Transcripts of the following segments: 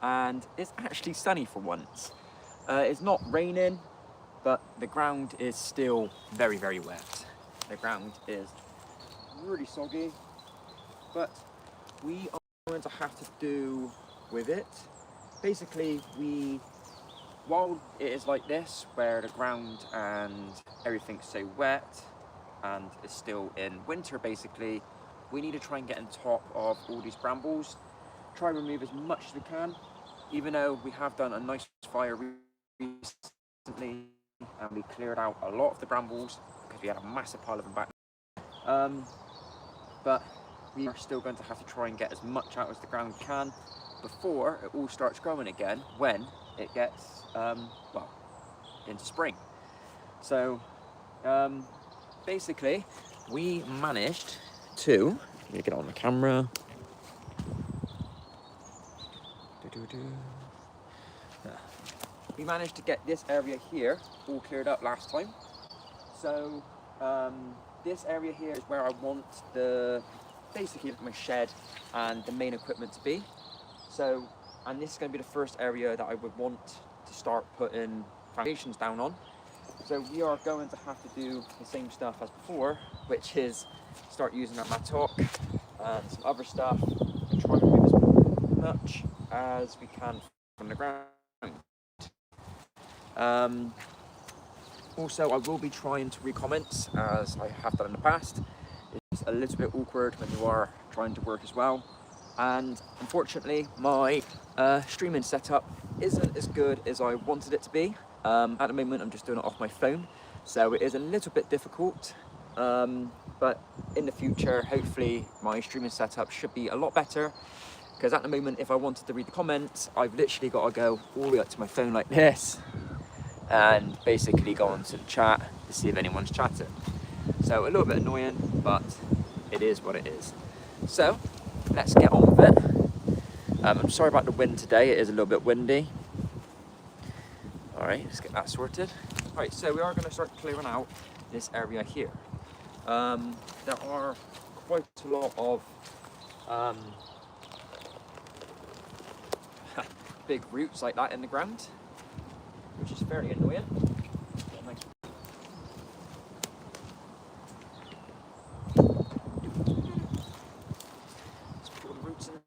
and it's actually sunny for once. It's not raining, but the ground is still very, very wet. The ground is really soggy, but we are going to have to do with it. Basically, while it is like this, where the ground and everything's so wet and it's still in winter basically, we need to try and get on top of all these brambles, try and remove as much as we can, even though we have done a nice fire recently and we cleared out a lot of the brambles because we had a massive pile of them back. But we are still going to have to try and get as much out as the ground can before it all starts growing again when it gets, well, into spring. So basically we managed to, let me get on the camera. We managed to get this area here all cleared up last time. So this area here is where I want basically my shed and the main equipment to be. So, and this is going to be the first area that I would want to start putting foundations down on. So we are going to have to do the same stuff as before, which is start using our mattock and some other stuff and try to remove as much as we can from the ground. Also, I will be trying to read comments as I have done in the past. It's a little bit awkward when you are trying to work as well. And unfortunately, my streaming setup isn't as good as I wanted it to be. At the moment, I'm just doing it off my phone. So it is a little bit difficult. But in the future, hopefully my streaming setup should be a lot better. Because at the moment, if I wanted to read the comments, I've literally got to go all the way up to my phone like this and basically go onto the chat to see if anyone's chatting. So a little bit annoying, but it is what it is. So let's get on with it. I'm sorry about the wind today, it is a little bit windy. Alright, let's get that sorted. Right, so we are going to start clearing out this area here. There are quite a lot of big roots like that in the ground, which is very annoying. Nice. Let's put the roots in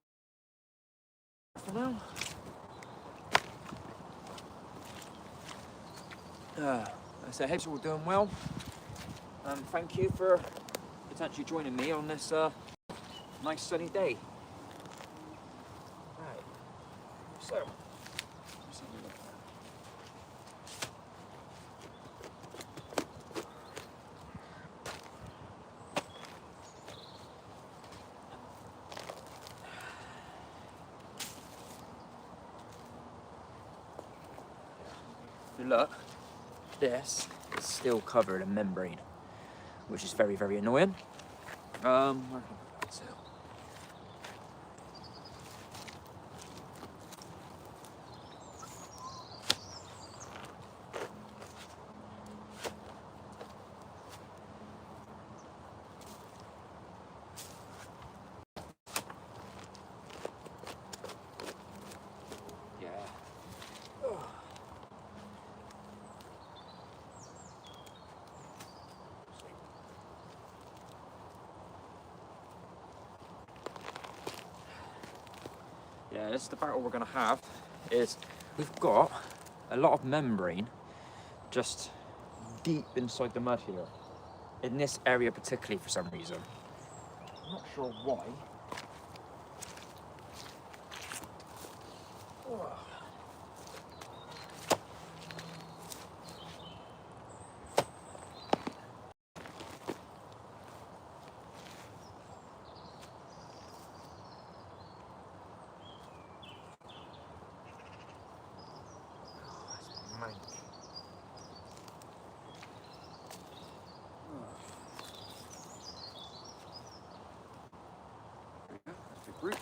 for now. So I hope you're all doing well. Thank you for potentially joining me on this nice sunny day. Right. So. Look, this is still covered in membrane, which is very, very annoying. Where can I put that to? Yeah, this is the battle we're going to have, is we've got a lot of membrane just deep inside the mud here. In this area particularly for some reason. I'm not sure why. Oh. Group.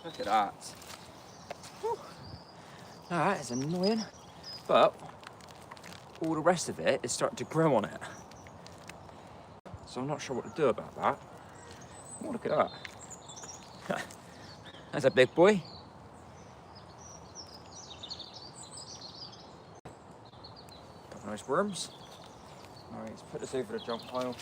Look at that. Whew. That is annoying, but all the rest of it is starting to grow on it. So I'm not sure what to do about that. Oh, look at that. That's a big boy. Got nice worms. All right, let's put this over the junk pile.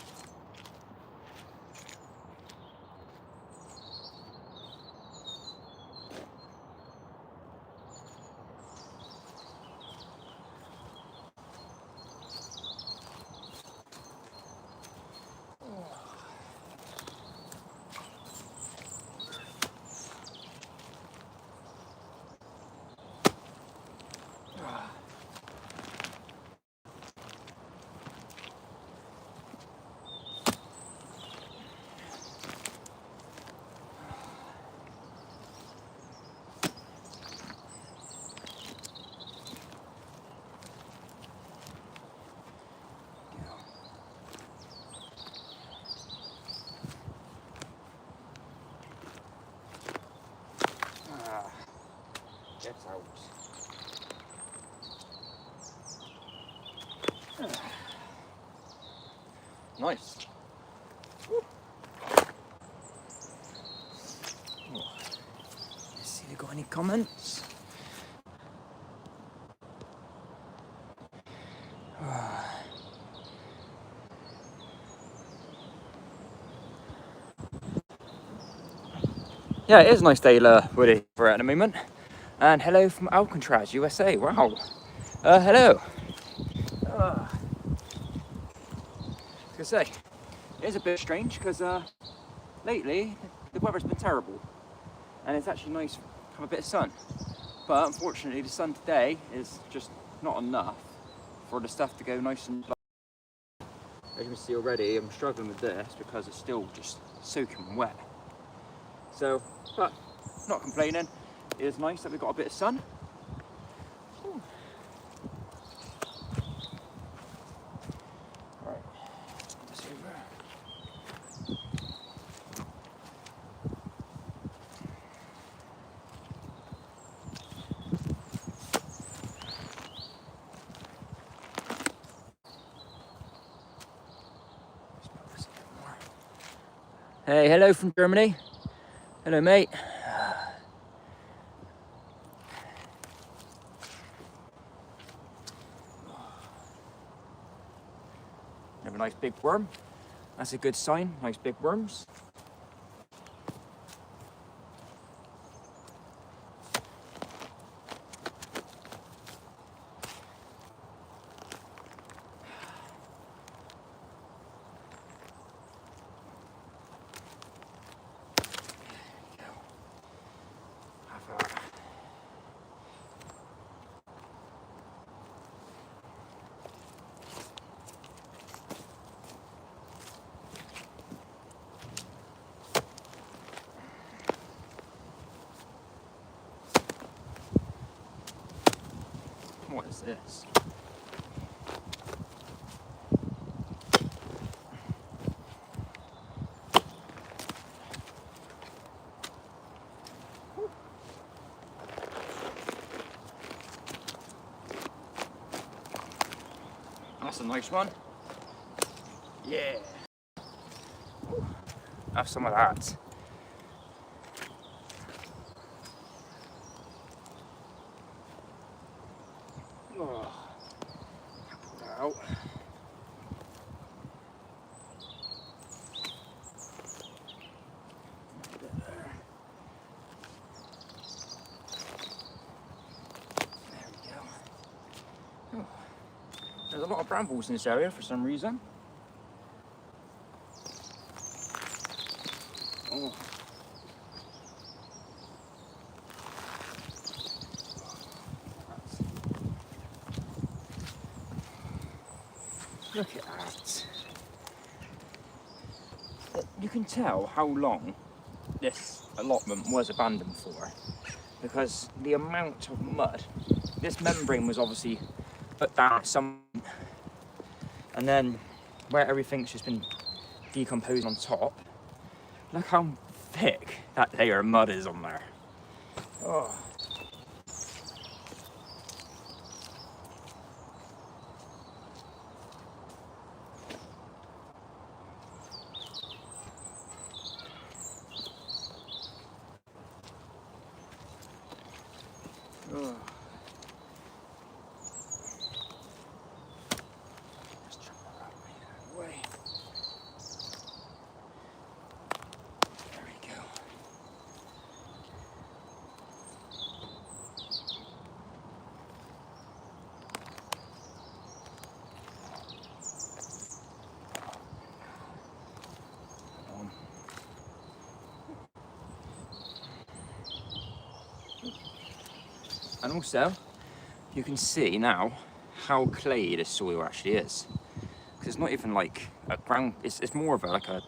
Get out. Nice. Woo. Oh. Let's see if you've got any comments. Yeah, it is a nice day, Woody, for it at the moment. And hello from Alcatraz, USA. Wow. Hello. I was gonna say, it is a bit strange because lately the weather's been terrible, and it's actually nice to have a bit of sun. But unfortunately, the sun today is just not enough for the stuff to go nice and. As you can see already, I'm struggling with this because it's still just soaking wet. So, but not complaining. It is nice that we've got a bit of sun. Ooh. Right, this over. Hey, hello from Germany. Hello, mate. Have a nice big worm. That's a good sign. Nice big worms. What is this? That's a nice one. Yeah. Have some of that. Oh, pull that out. There we go. Oh. There's a lot of brambles in this area for some reason. Oh. Look at that. You can tell how long this allotment was abandoned for, because the amount of mud. This membrane was obviously put down at some, and then where everything's just been decomposed on top, look how thick that layer of mud is on there. Oh. Oh. Just chop that out of the way. There we go. And also, you can see now how clay this soil actually is. Because it's not even like a ground, it's more of like a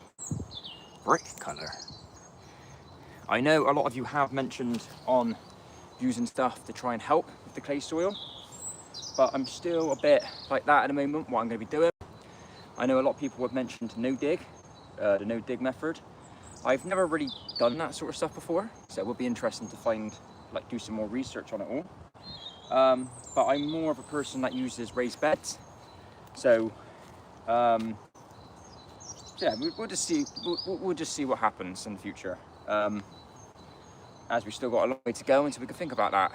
brick colour. I know a lot of you have mentioned on using stuff to try and help with the clay soil, but I'm still a bit like that at the moment, what I'm going to be doing. I know a lot of people have mentioned no dig, the no dig method. I've never really done that sort of stuff before, so it would be interesting to find, like, do some more research on it all. But I'm more of a person that uses raised beds, so yeah, we'll just see. We'll just see what happens in the future, as we've still got a long way to go until we can think about that.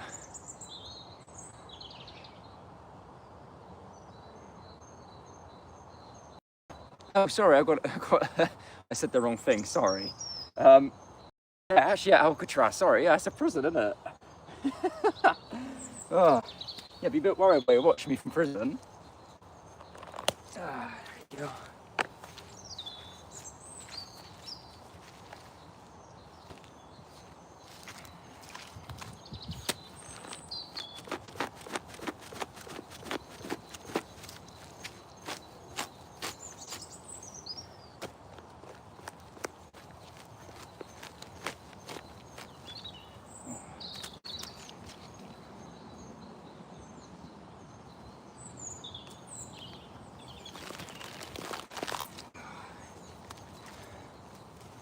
Oh, sorry, I said the wrong thing. Sorry. Yeah, actually, yeah, Alcatraz. Sorry, yeah, it's a prison, isn't it? Oh, yeah, be a bit worried while you're watching me from prison. There you go.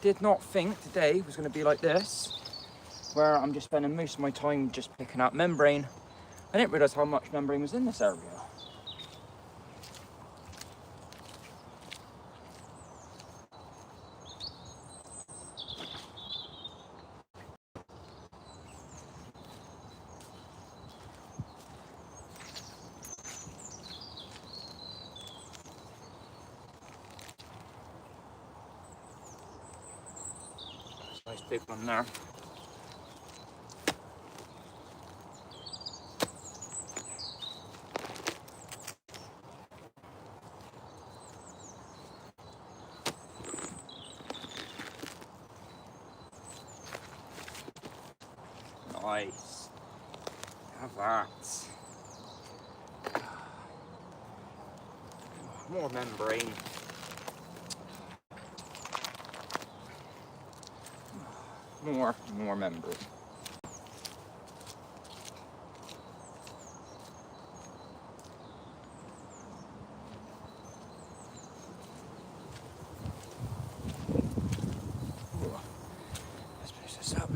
Did not think today was going to be like this, where I'm just spending most of my time just picking up membrane. I didn't realise how much membrane was in this area. Nice big one there. Nice. Have that. More membrane. More membrane. Let's push this up.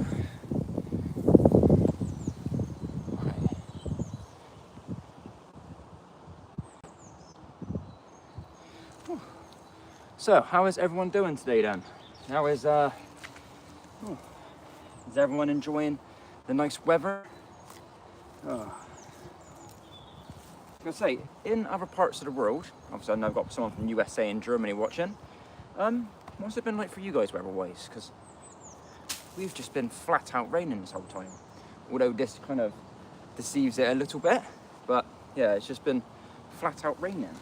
So, how is everyone doing today then? Is everyone enjoying the nice weather? I was gonna say, in other parts of the world, obviously I know I've got someone from USA and Germany watching, what's it been like for you guys weather-wise? Because we've just been flat out raining this whole time. Although this kind of deceives it a little bit, but yeah, it's just been flat out raining.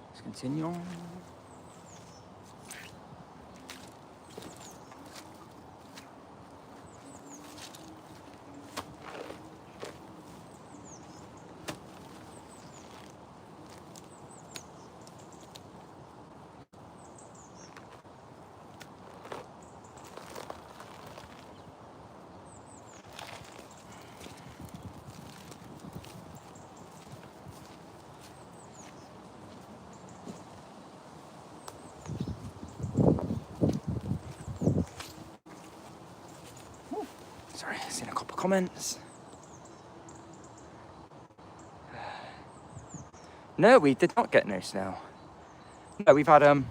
Let's continue on. comments. No, we did not get no snow. No, we've had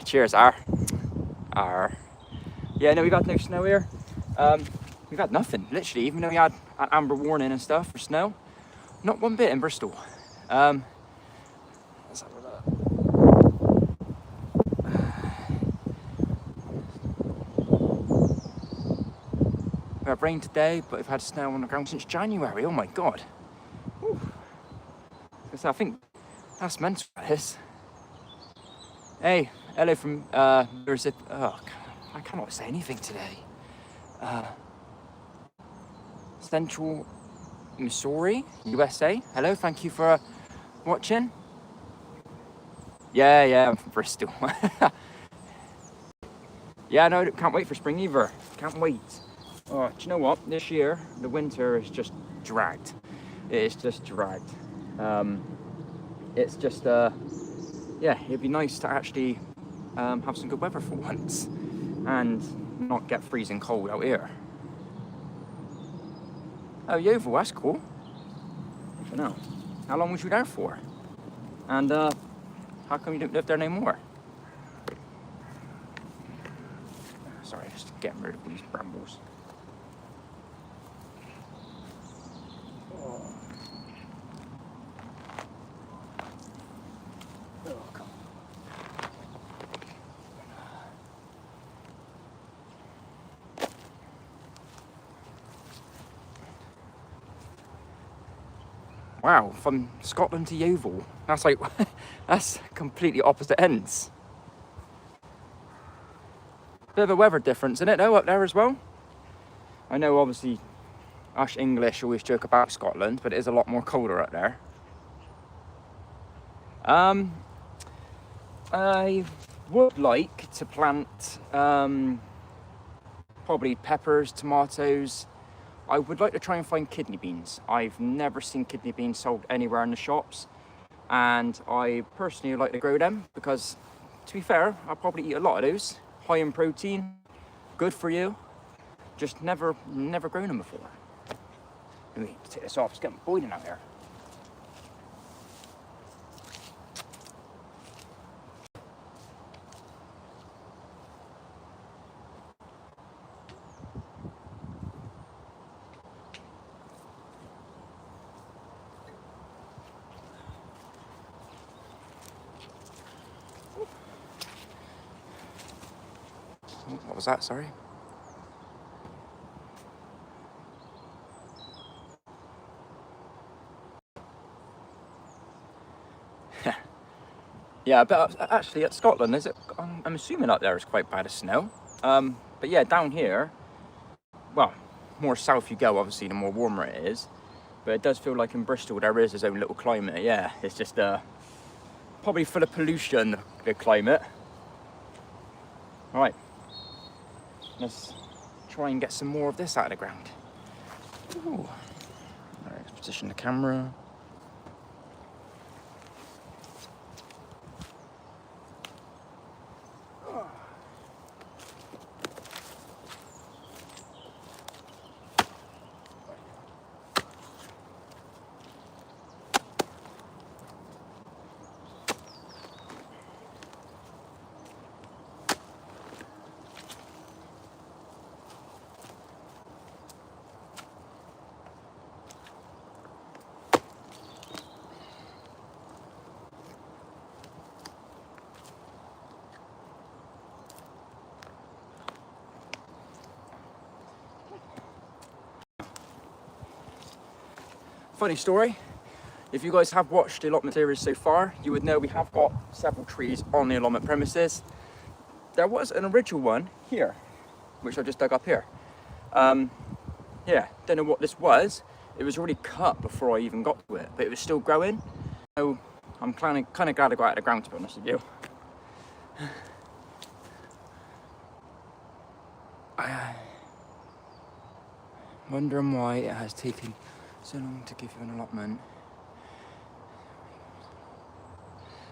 cheers, R. Yeah, no, we've had no snow here. We've had nothing, literally, even though we had an amber warning and stuff for snow. Not one bit in Bristol. Let's have a look. We had rain today, but we've had snow on the ground since January. Oh my god. Whew. I think that's mental, this. Hey, hello from where's it? Oh, I cannot say anything today. Central Missouri, USA. Hello, thank you for watching. Yeah, I'm from Bristol. Yeah, no, can't wait for spring either. Can't wait. Oh, do you know what? This year, the winter is just dragged. It is just dragged. It's just, yeah, it'd be nice to actually have some good weather for once and not get freezing cold out here. Oh, Yeovil, that's cool. I don't know. How long was you there for? And how come you don't live there anymore? Sorry, just getting rid of these brambles. Wow, from Scotland to Yeovil. That's like, that's completely opposite ends. Bit of a weather difference, isn't it, though, up there as well? I know, obviously, us English always joke about Scotland, but it is a lot more colder up there. I would like to plant probably peppers, tomatoes. I would like to try and find kidney beans. I've never seen kidney beans sold anywhere in the shops, and I personally like to grow them because, to be fair, I'll probably eat a lot of those. High in protein, good for you. Just never grown them before. Let me take this off, it's getting boiling out here. What was that, sorry? Yeah, but actually at Scotland, is it? I'm assuming up there is quite bad as snow. But yeah, down here, well, more south you go, obviously, the more warmer it is. But it does feel like in Bristol there is its own little climate. Yeah, it's just probably full of pollution, the climate. All right, let's try and get some more of this out of the ground. Ooh. All right, let's position the camera. Funny story, if you guys have watched the allotment series so far, you would know we have got several trees on the allotment premises. There was an original one here, which I just dug up here. Yeah, don't know what this was. It was already cut before I even got to it, but it was still growing. So I'm kind of glad I got out of the ground, to be honest with you. Wondering why it has taken so long to give you an allotment.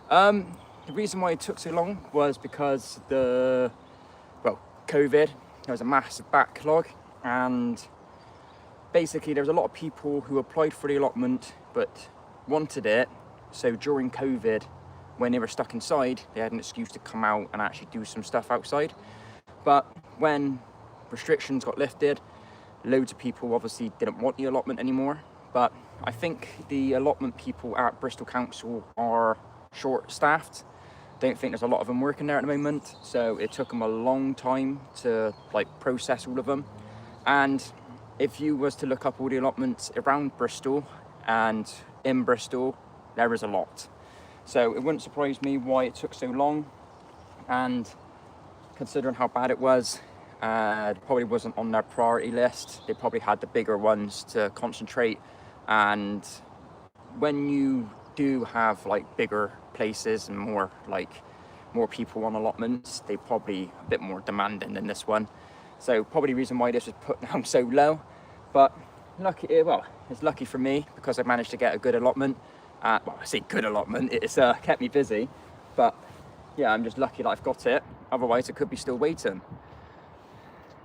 The reason why it took so long was because COVID, there was a massive backlog, and basically there's a lot of people who applied for the allotment but wanted it, so during COVID, when they were stuck inside, they had an excuse to come out and actually do some stuff outside. But when restrictions got lifted, loads of people obviously didn't want the allotment anymore. But I think the allotment people at Bristol Council are short-staffed. Don't think there's a lot of them working there at the moment, so it took them a long time to like process all of them. And if you was to look up all the allotments around Bristol and in Bristol, there is a lot. So it wouldn't surprise me why it took so long, and considering how bad it was, it probably wasn't on their priority list. They probably had the bigger ones to concentrate, and when you do have like bigger places and more people on allotments, they probably a bit more demanding than this one. So probably the reason why this was put down so low. But lucky, well, it's lucky for me because I managed to get a good allotment. Well, I say good allotment, it's kept me busy, but yeah, I'm just lucky that I've got it. Otherwise, it could be still waiting.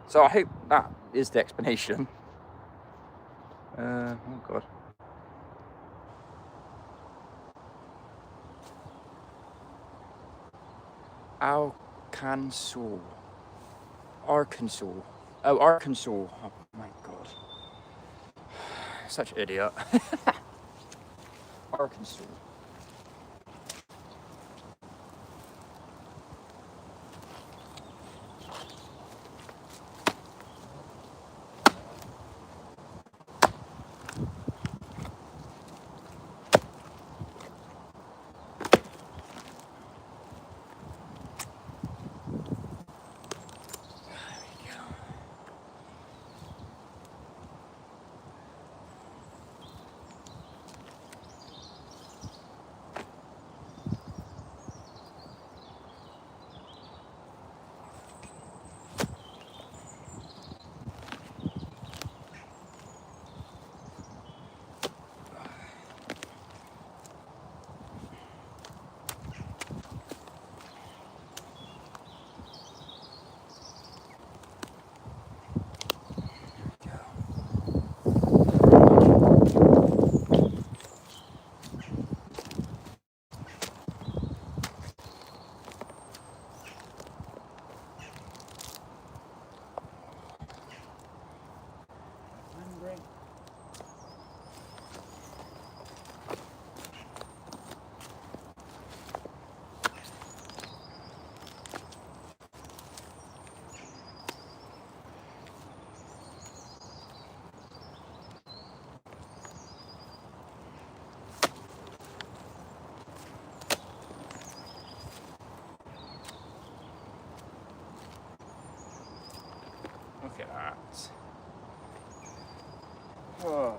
So I hope that is the explanation. Oh God. Arkansas. Oh, Arkansas. Oh my God. Such an idiot. Arkansas. Look at that. Oh.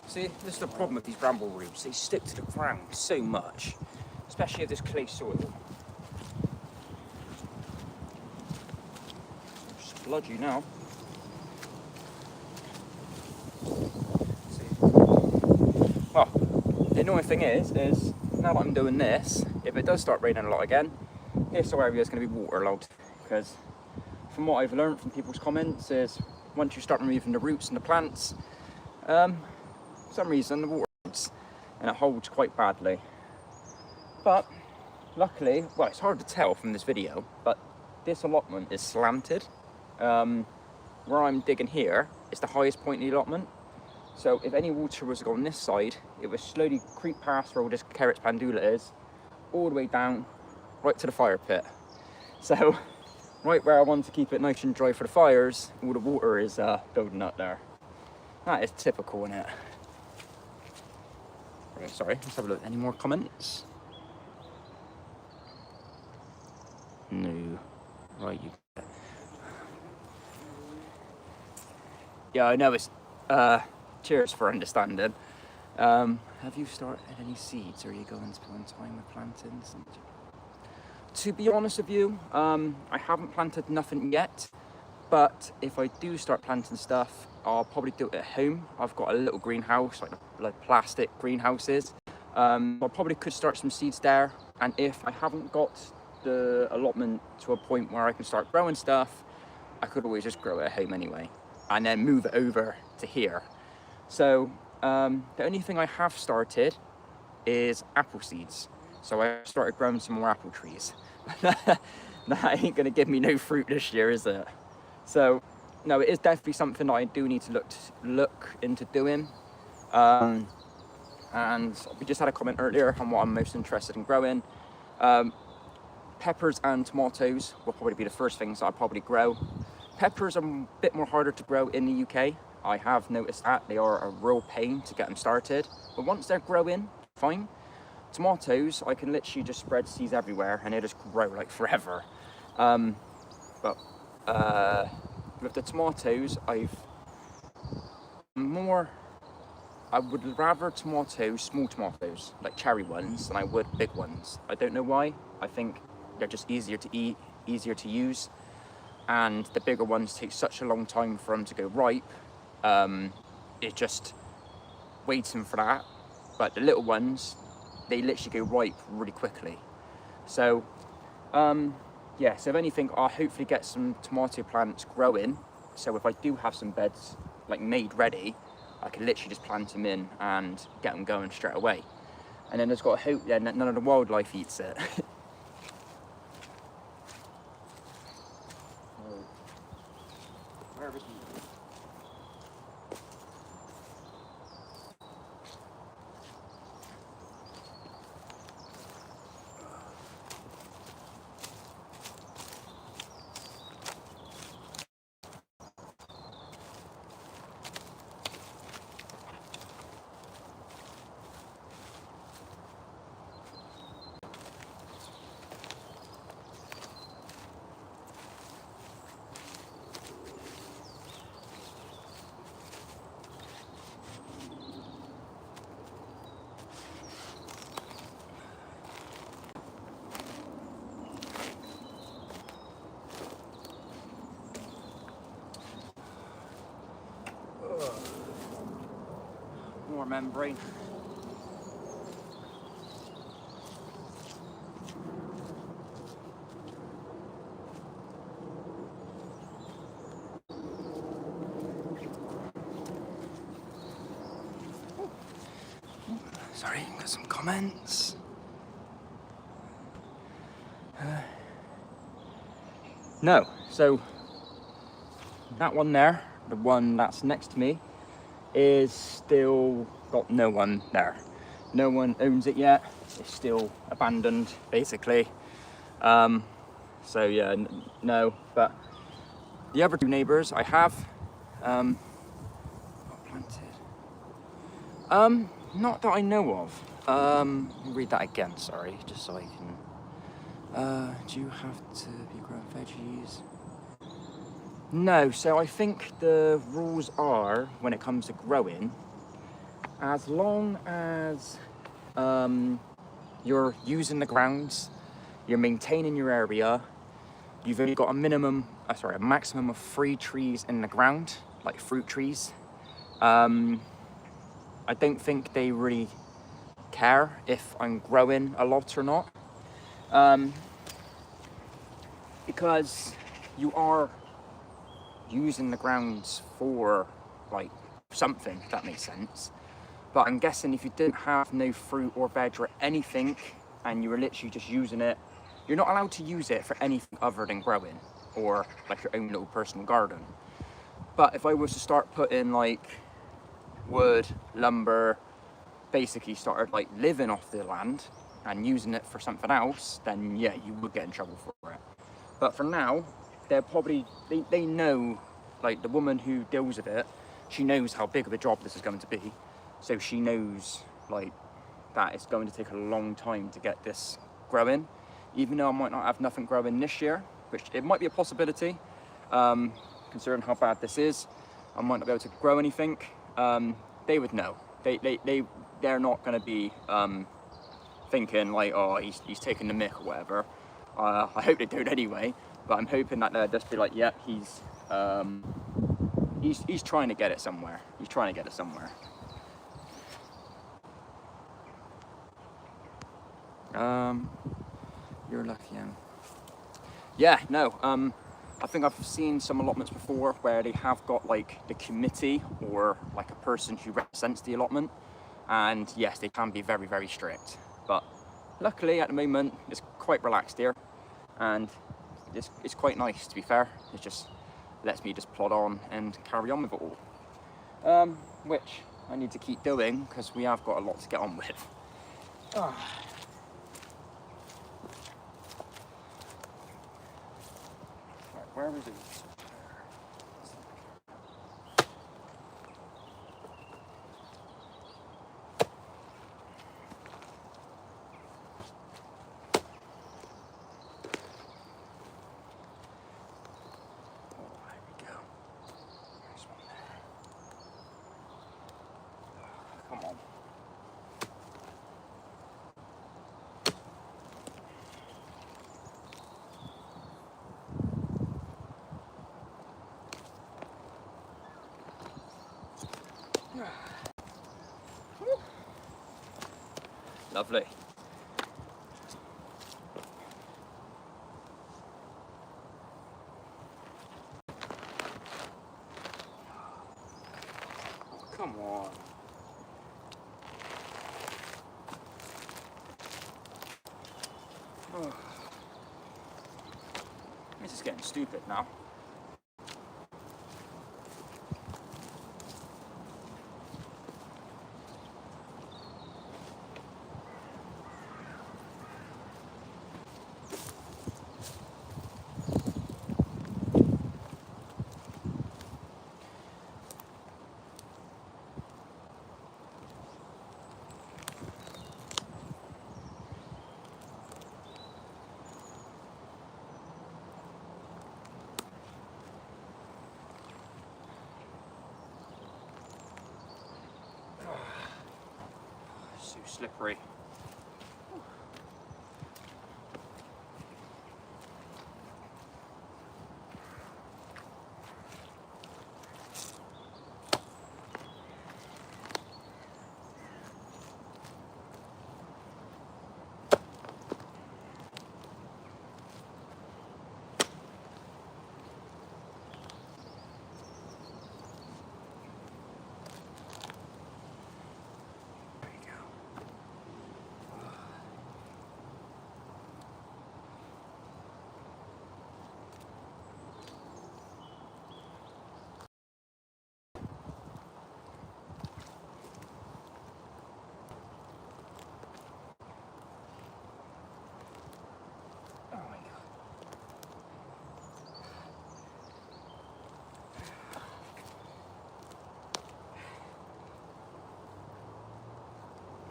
See, this is the problem with these bramble roots. They stick to the ground so much, especially if there's clay soil. It's sludgy now. See. Well, the annoying thing is now that I'm doing this, if it does start raining a lot again, this whole area is going to be waterlogged. Because from what I've learned from people's comments is once you start removing the roots and the plants, for some reason the water holds, and it holds quite badly. But luckily, well, it's hard to tell from this video, but this allotment is slanted. Where I'm digging here is the highest point in the allotment, so if any water was to go on this side, it would slowly creep past where all this carrots pandula is, all the way down right to the fire pit. So right where I want to keep it nice and dry for the fires, all the water is building up there. That is typical, isn't it? Right, sorry, let's have a look. Any more comments? No. Right, you. Yeah, I know it's. Cheers for understanding. Have you started any seeds, or are you going to spend time with plantings? To be honest with you, I haven't planted nothing yet, but if I do start planting stuff, I'll probably do it at home. I've got a little greenhouse, like plastic greenhouses. I probably could start some seeds there, and if I haven't got the allotment to a point where I can start growing stuff, I could always just grow it at home anyway, and then move it over to here. So the only thing I have started is apple seeds. So I started growing some more apple trees. That ain't gonna give me no fruit this year, is it? So no, it is definitely something that I do need to look into doing. And we just had a comment earlier on what I'm most interested in growing. Peppers and tomatoes will probably be the first things that I'll probably grow. Peppers are a bit more harder to grow in the UK. I have noticed that they are a real pain to get them started, but once they're growing, fine. Tomatoes, I can literally just spread seeds everywhere and they just grow like forever. But with the tomatoes, I would rather tomatoes, small tomatoes, like cherry ones, than I would big ones. I don't know why. I think they're just easier to eat, easier to use, and the bigger ones take such a long time for them to go ripe. It's just waiting for that. But the little ones, they literally go ripe really quickly. So yeah, so if anything, I'll hopefully get some tomato plants growing. So if I do have some beds like made ready, I can literally just plant them in and get them going straight away. And then there's got to hope then that none of the wildlife eats it. Where is he? More membrane. Sorry, got some comments. No, so that one there, the one that's next to me, is still got no one there. No one owns it yet. It's still abandoned, basically. So yeah, no. But the other two neighbours I have got planted. Not that I know of. Let me read that again. Sorry, just so I can. Do you have to be growing veggies? No, so I think the rules are, when it comes to growing, as long as you're using the grounds, you're maintaining your area, you've only got a maximum of 3 trees in the ground, like fruit trees. I don't think they really care if I'm growing a lot or not, because you are using the grounds for like something, if that makes sense. But I'm guessing if you didn't have no fruit or veg or anything, and you were literally just using it, you're not allowed to use it for anything other than growing or like your own little personal garden. But if I was to start putting like wood, lumber, basically started like living off the land and using it for something else, then yeah, you would get in trouble for it. But for now, they're probably, they know, like the woman who deals with it, she knows how big of a job this is going to be. So she knows like that it's going to take a long time to get this growing. Even though I might not have nothing growing this year, which it might be a possibility, considering how bad this is, I might not be able to grow anything. They would know. They they're not going to be thinking like, oh, he's taking the mick or whatever. I hope they don't anyway, but I'm hoping that they'll just be like, yep, he's trying to get it somewhere. He's trying to get it somewhere. You're lucky, Em. Yeah, no, I think I've seen some allotments before where they have got like the committee or like a person who represents the allotment, and yes, they can be very, very strict. But luckily at the moment it's quite relaxed here, and it's quite nice, to be fair. It just lets me just plod on and carry on with it all. Which I need to keep doing because we have got a lot to get on with. Right, where is it? Lovely. Come on. Oh. This is getting stupid now. So slippery.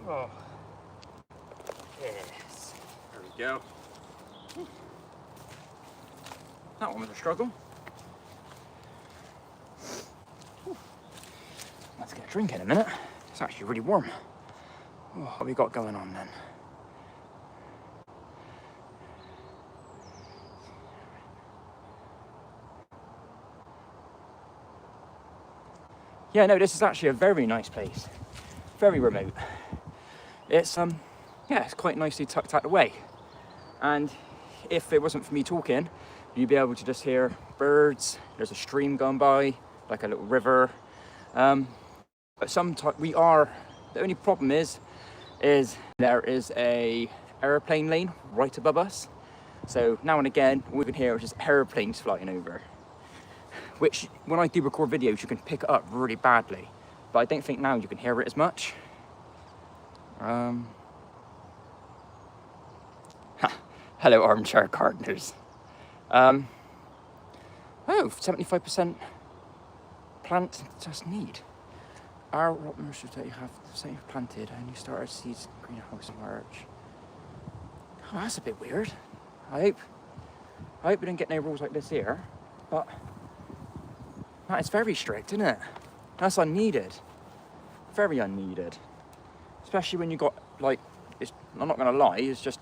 Oh, yes. There we go. That one was a struggle. Let's get a drink in a minute. It's actually really warm. Oh, what have we got going on then? Yeah, no, this is actually a very nice place. Very remote. It's yeah, it's quite nicely tucked out away. And if it wasn't for me talking, you'd be able to just hear birds. There's a stream going by, like a little river. But sometimes the only problem is there is a airplane lane right above us. So now and again, all we can hear is just airplanes flying over. Which, when I do record videos, you can pick it up really badly. But I don't think now you can hear it as much. Hello, armchair gardeners. Oh, 75% plant just need. Our allotment that you have say planted and you started seeds in greenhouse in March. Oh, that's a bit weird. I hope we don't get no rules like this here, but that is very strict, isn't it? That's unneeded. Very unneeded. especially when you got like, I'm not gonna lie, it's just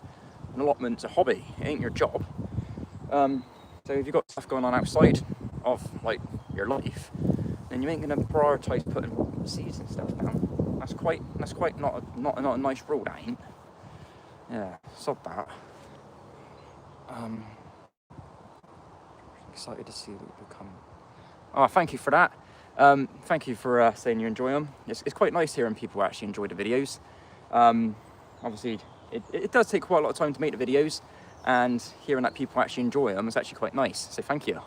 an allotment's a hobby, it ain't your job. So if you've got stuff going on outside of like your life, then you ain't gonna prioritise putting seeds and stuff down. That's quite not a nice rule, that ain't. Yeah, sod that. Excited to see what will come. Oh, thank you for that. Thank you for saying you enjoy them. It's quite nice hearing people actually enjoy the videos. Obviously, it does take quite a lot of time to make the videos, and hearing that people actually enjoy them is actually quite nice. So thank you.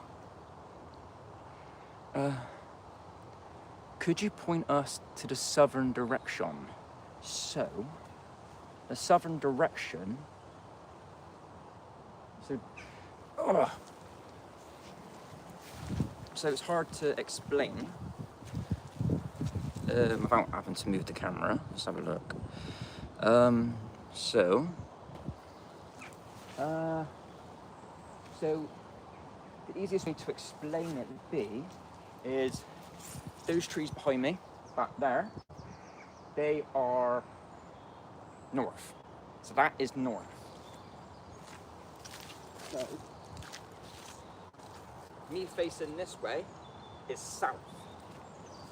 Could you point us to the southern direction? So, the southern direction. So it's hard to explain without having to move the camera. Let's have a look. So the easiest way to explain it would be is those trees behind me, back there, they are north. So that is north. So me facing this way is south.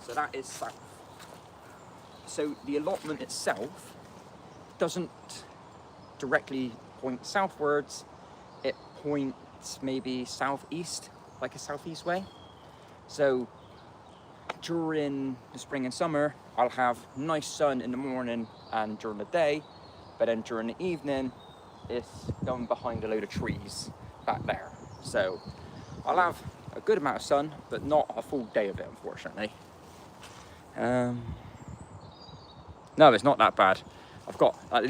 So that is south. So the allotment itself doesn't directly point southwards, it points maybe southeast, like a southeast way. So during the spring and summer, I'll have nice sun in the morning and during the day, but then during the evening, it's going behind a load of trees back there. So I'll have a good amount of sun, but not a full day of it, unfortunately. No, it's not that bad. I've got a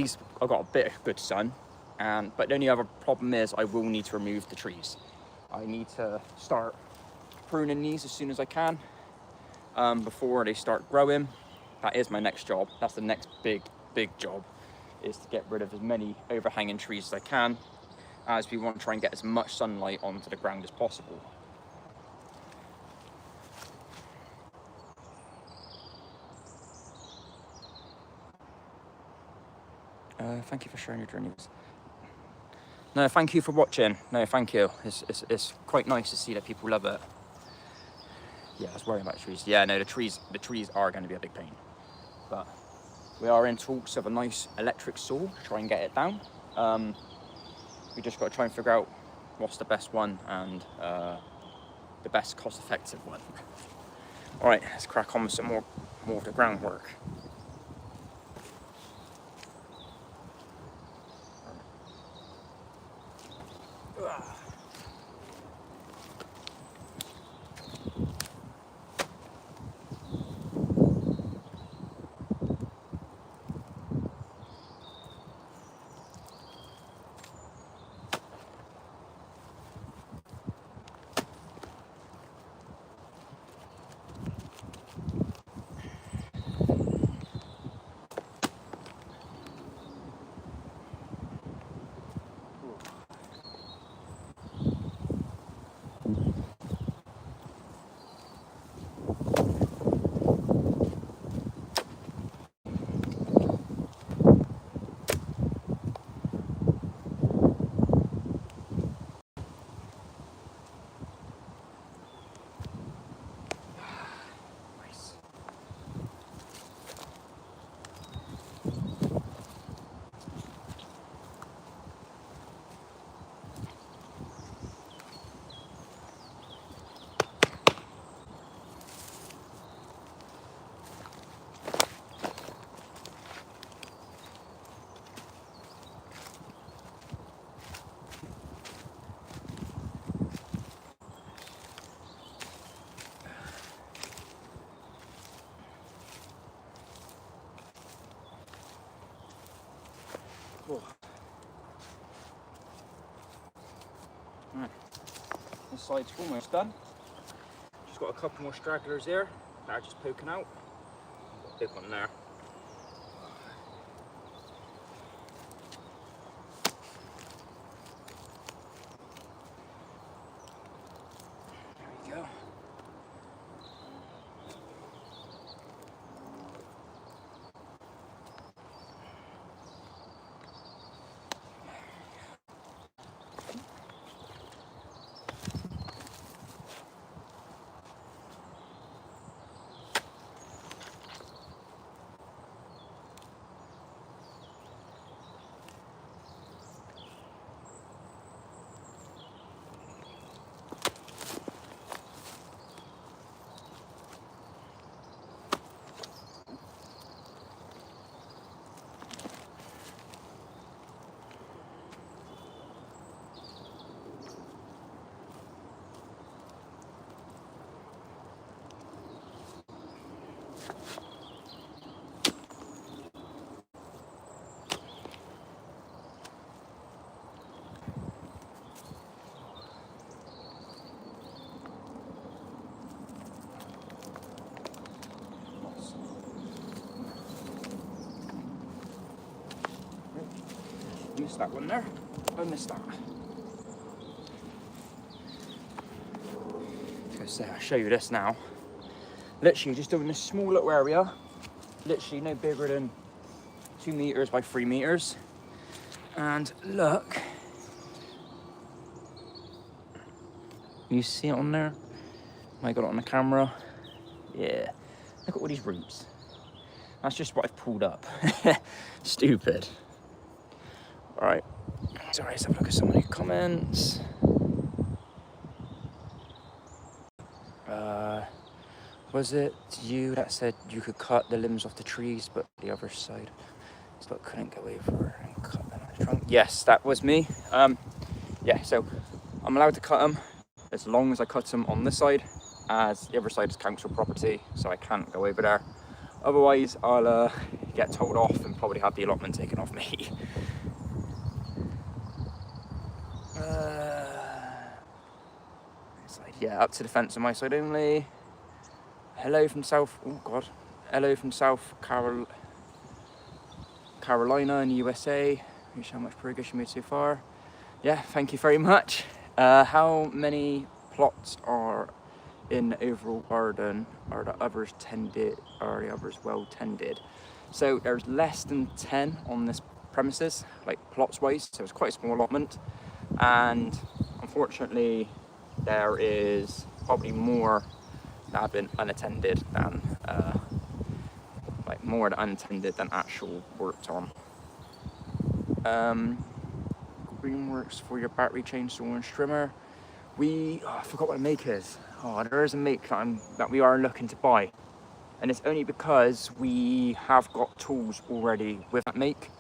bit of good sun, but the only other problem is I will need to remove the trees. I need to start pruning these as soon as I can before they start growing. That is my next job. That's the next big job, is to get rid of as many overhanging trees as I can, as we want to try and get as much sunlight onto the ground as possible. Thank you for sharing your journeys. No, thank you for watching. No, thank you. It's quite nice to see that people love it. Yeah, I was worrying about trees. Yeah, no, the trees are going to be a big pain. But we are in talks of a nice electric saw to try and get it down. We just got to try and figure out what's the best one and the best cost-effective one. All right, let's crack on with some more of the groundwork. Right. This side's almost done. Just got a couple more stragglers here that are just poking out. Got a big one there. There we go. Missed that one there. I missed that. So I'll show you this now. Literally just doing this small little area. Literally no bigger than 2 meters by 3 meters. And look. You see it on there? I got it on the camera. Yeah. Look at all these roots. That's just what I've pulled up. Stupid. Alright. So let's have a look at some of the comments. Was it you that said you could cut the limbs off the trees, but the other side but couldn't go over and cut them on the trunk? Yes, that was me. Yeah, so I'm allowed to cut them as long as I cut them on this side, as the other side is council property, so I can't go over there. Otherwise, I'll get told off and probably have the allotment taken off me. Yeah, up to the fence on my side only. Hello from Hello from South Carolina in the USA. Here's how much progress you made so far. Yeah, thank you very much. How many plots are in the overall garden? Are the others well tended? So there's less than 10 on this premises, like plots wise, so it's quite a small allotment. And unfortunately, there is probably more that have been unattended than more unattended than actual worked on. Greenworks for your battery chainsaw and trimmer. I forgot what the make is. There is a make that we are looking to buy, and it's only because we have got tools already with that make,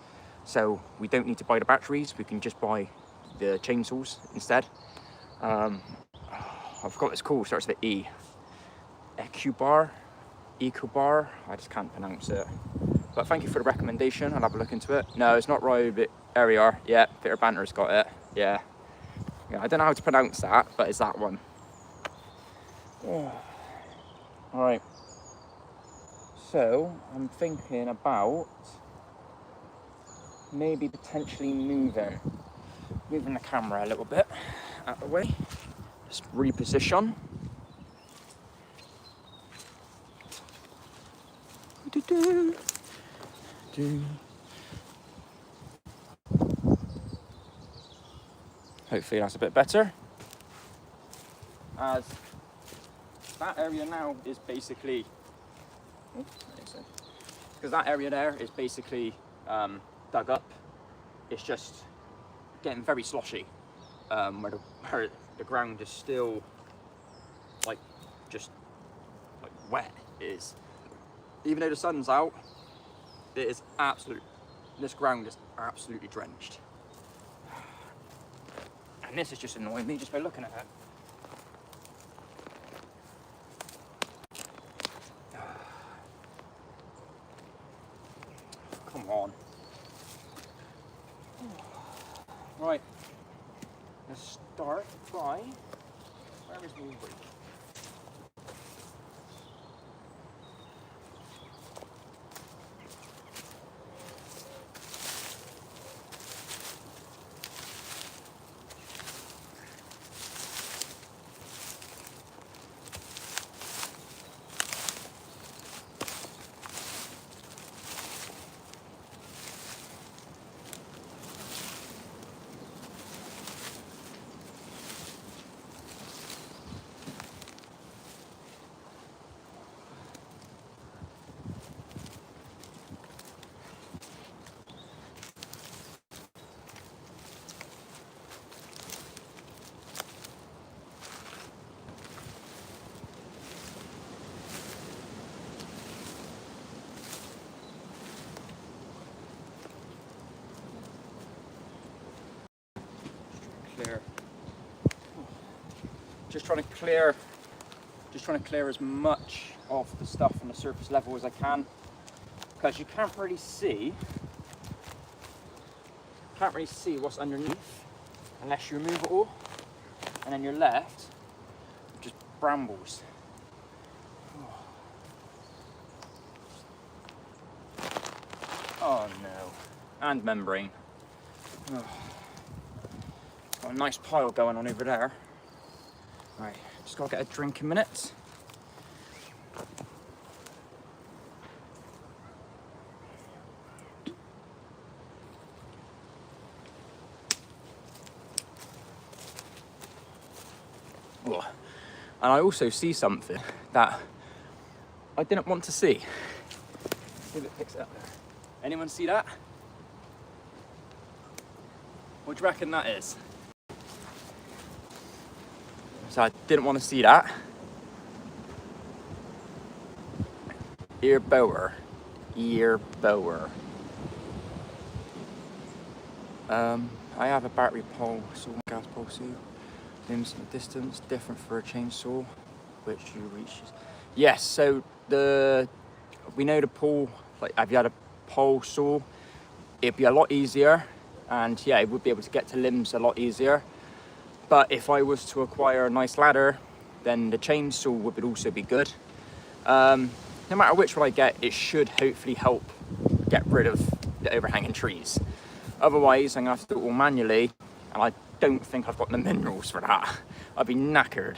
so we don't need to buy the batteries. We can just buy the chainsaws instead. I forgot what it's called. Starts with E. Ecubar. I just can't pronounce it. But thank you for the recommendation. I'll have a look into it. No, it's not Roy, but there we are. Yeah, Peter Banter's got it. Yeah, I don't know how to pronounce that, but it's that one. All right. So I'm thinking about maybe potentially moving the camera a little bit out of the way. Just reposition. Hopefully that's a bit better. As that area now is basically, because that area there is basically dug up. It's just getting very sloshy, where the ground is still just wet. It is. Even though the sun's out, this ground is absolutely drenched. And this is just annoying me just by looking at it. Come on. Right, let's start by, where is my break? Just trying to clear as much of the stuff on the surface level as I can, because you can't really see what's underneath unless you remove it all, and then you're left with just brambles. Oh no, and membrane. Oh. Got a nice pile going on over there. Right, just gotta get a drink in a minute. Oh. And I also see something that I didn't want to see. See if it picks it up there. Anyone see that? What do you reckon that is? So I didn't want to see that. Ear bower. Ear bower. I have a battery pole saw, gas pole saw. Limbs and distance, different for a chainsaw, which you reach. Yes, so we know the pole, like if you had a pole saw, it'd be a lot easier, and yeah, it would be able to get to limbs a lot easier. But if I was to acquire a nice ladder, then the chainsaw would also be good. No matter which one I get, it should hopefully help get rid of the overhanging trees. Otherwise, I'm gonna have to do it all manually, and I don't think I've got the minerals for that. I'd be knackered.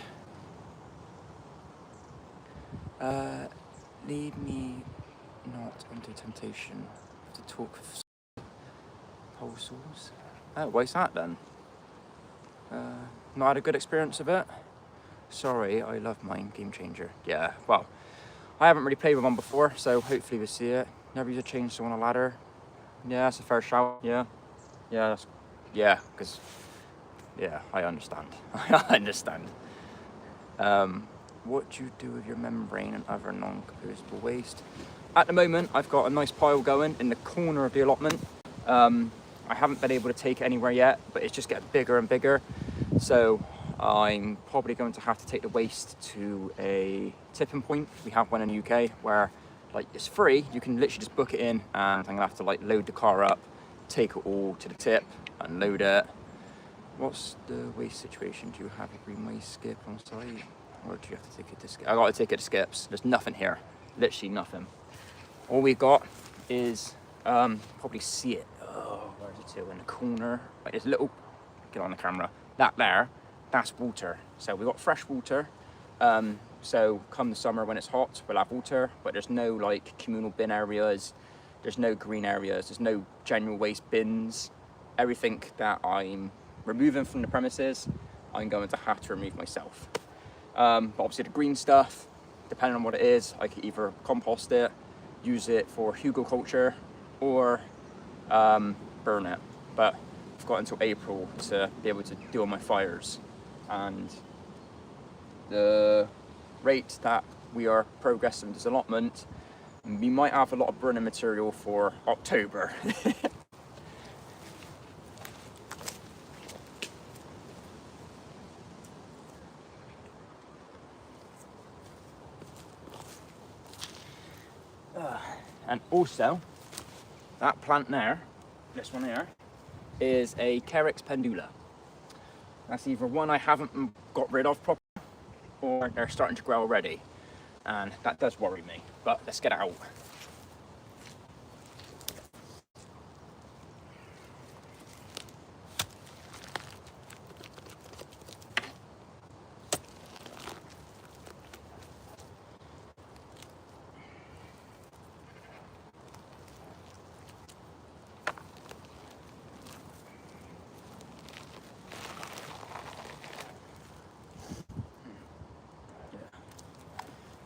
Lead me not into temptation to talk of pole saws. Oh, why's that then? Not had a good experience of it. Sorry, I love mine. Game changer. Yeah, well, I haven't really played with one before, so hopefully we'll see it. Never use a chainsaw on a ladder. Yeah, that's a fair shout. Yeah, because yeah, I understand. I understand. What do you do with your membrane and other non-compostable waste? At the moment, I've got a nice pile going in the corner of the allotment. I haven't been able to take it anywhere yet, but it's just getting bigger and bigger. So I'm probably going to have to take the waste to a tipping point. We have one in the UK where like it's free. You can literally just book it in, and I'm gonna have to like load the car up, take it all to the tip, unload it. What's the waste situation? Do you have a green waste skip on site? Or do you have to take it to skip? I got to take it to skips. There's nothing here. Literally nothing. All we got is, probably see it. Oh, where's it to? In the corner. Like this little, get on the camera. That there, that's water. So we got fresh water. So come the summer when it's hot, we'll have water, but there's no like communal bin areas. There's no green areas. There's no general waste bins. Everything that I'm removing from the premises, I'm going to have to remove myself. But obviously the green stuff, depending on what it is, I could either compost it, use it for hugelkultur, or burn it. But I've got until April to be able to do all my fires. And the rate that we are progressing this allotment, we might have a lot of burning material for October. And also, that plant there, this one here, is a Carex pendula. That's either one I haven't got rid of properly, or they're starting to grow already. And that does worry me, but let's get it out.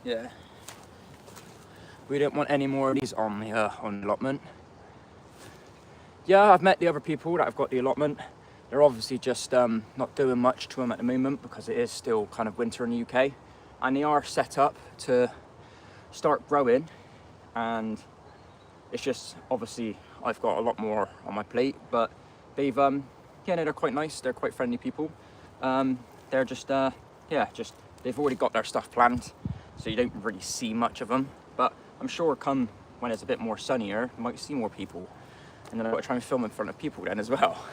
Yeah. We don't want any more of these on the allotment. Yeah, I've met the other people that have got the allotment. They're obviously just not doing much to them at the moment because it is still kind of winter in the UK. And they are set up to start growing. And it's just, obviously, I've got a lot more on my plate. But they've, yeah, no, they're quite nice. They're quite friendly people. They're just, yeah, just, they've already got their stuff planned. so you don't really see much of them. But I'm sure come when it's a bit more sunnier, you might see more people. And then I've got to try and film in front of people then as well.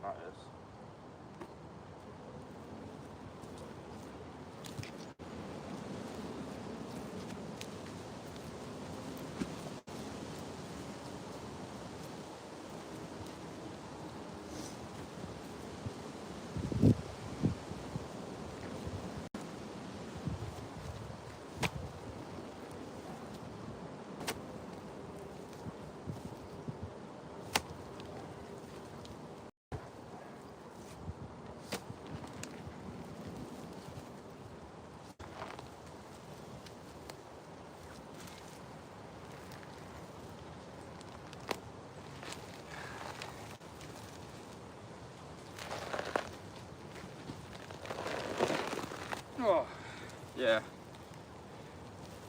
That is. Oh, yeah.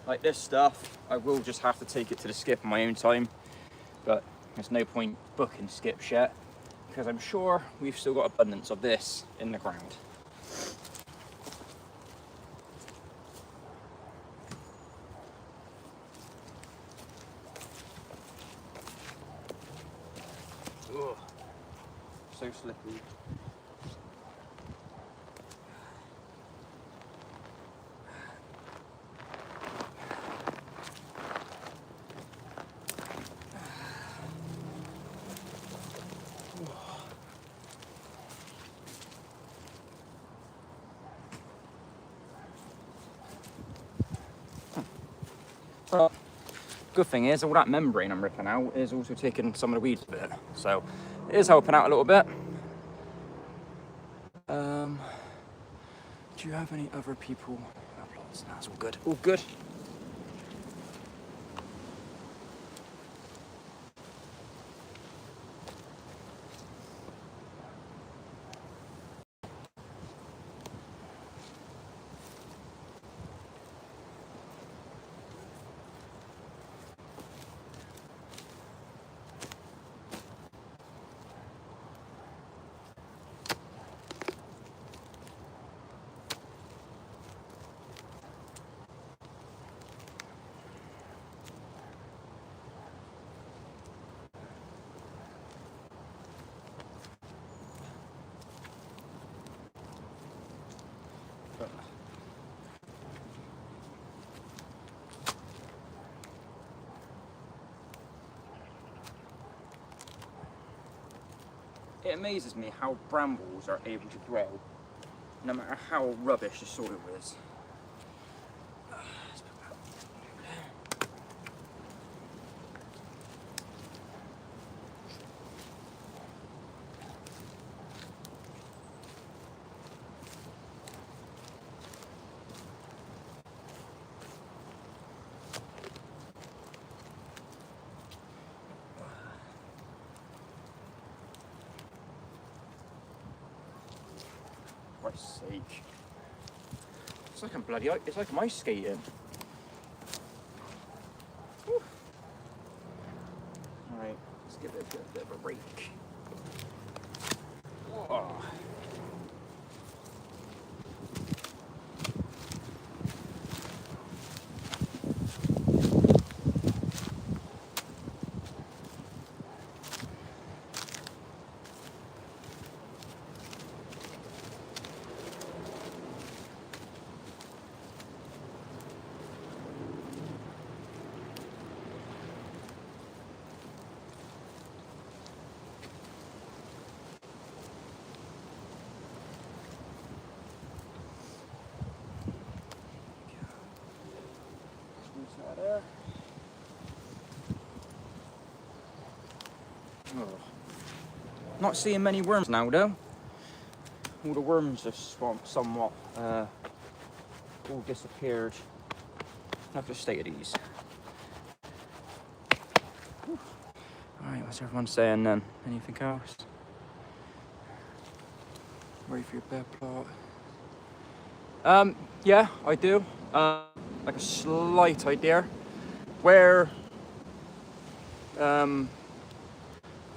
Like this stuff, I will just have to take it to the skip on my own time, but there's no point booking skips yet, because I'm sure we've still got abundance of this in the ground. Ugh, so slippy. But good thing is all that membrane I'm ripping out is also taking some of the weeds a bit, so it is helping out a little bit. Do you have any other people? That's all good. All good. It amazes me how brambles are able to grow, no matter how rubbish the soil is. For Christ's sake. It's like I'm bloody, it's like I'm ice skating. Whew. Alright, let's give it a bit of a rake. Whoa. There. Oh. Not seeing many worms now though. All the worms are somewhat all disappeared. Look at the state of these. Alright, what's everyone saying then? Anything else? Ready for your bed plot? Yeah, I do. Like a slight idea where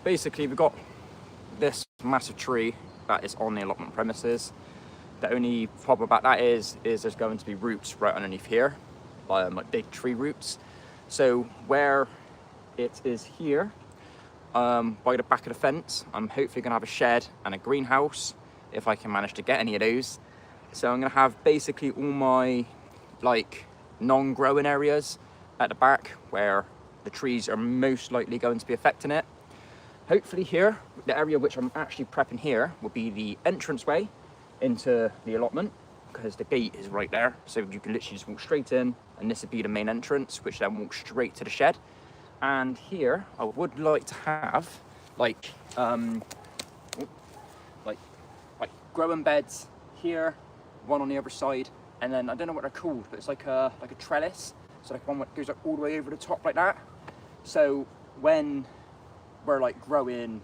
basically we've got this massive tree that is on the allotment premises. The only problem about that is there's going to be roots right underneath here, like big tree roots. So where it is here, by the back of the fence, I'm hopefully gonna have a shed and a greenhouse if I can manage to get any of those. So I'm gonna have basically all my like non-growing areas at the back where the trees are most likely going to be affecting it. Hopefully here, the area which I'm actually prepping here will be the entranceway into the allotment, because the gate is right there. So you can literally just walk straight in, and this would be the main entrance, which then walks straight to the shed. And here, I would like to have like growing beds here, one on the other side, and then I don't know what they're called, but it's like a trellis. So like one that goes like all the way over the top like that. So when we're like growing,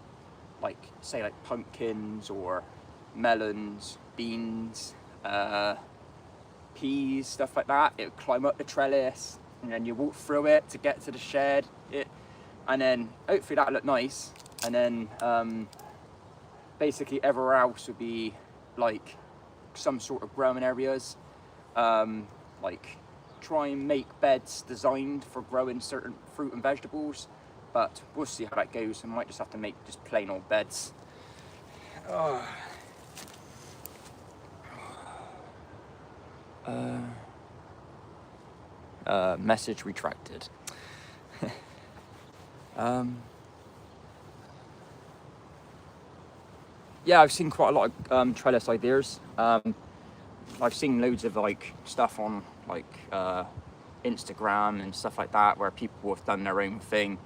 like say like pumpkins or melons, beans, peas, stuff like that, it would climb up the trellis, and then you walk through it to get to the shed. And then hopefully that'll look nice. And then basically everywhere else would be like some sort of growing areas. Like try and make beds designed for growing certain fruit and vegetables, but we'll see how that goes. I might just have to make just plain old beds. Message retracted. Yeah, I've seen quite a lot of trellis ideas. I've seen loads of like stuff on like Instagram and stuff like that where people have done their own thing,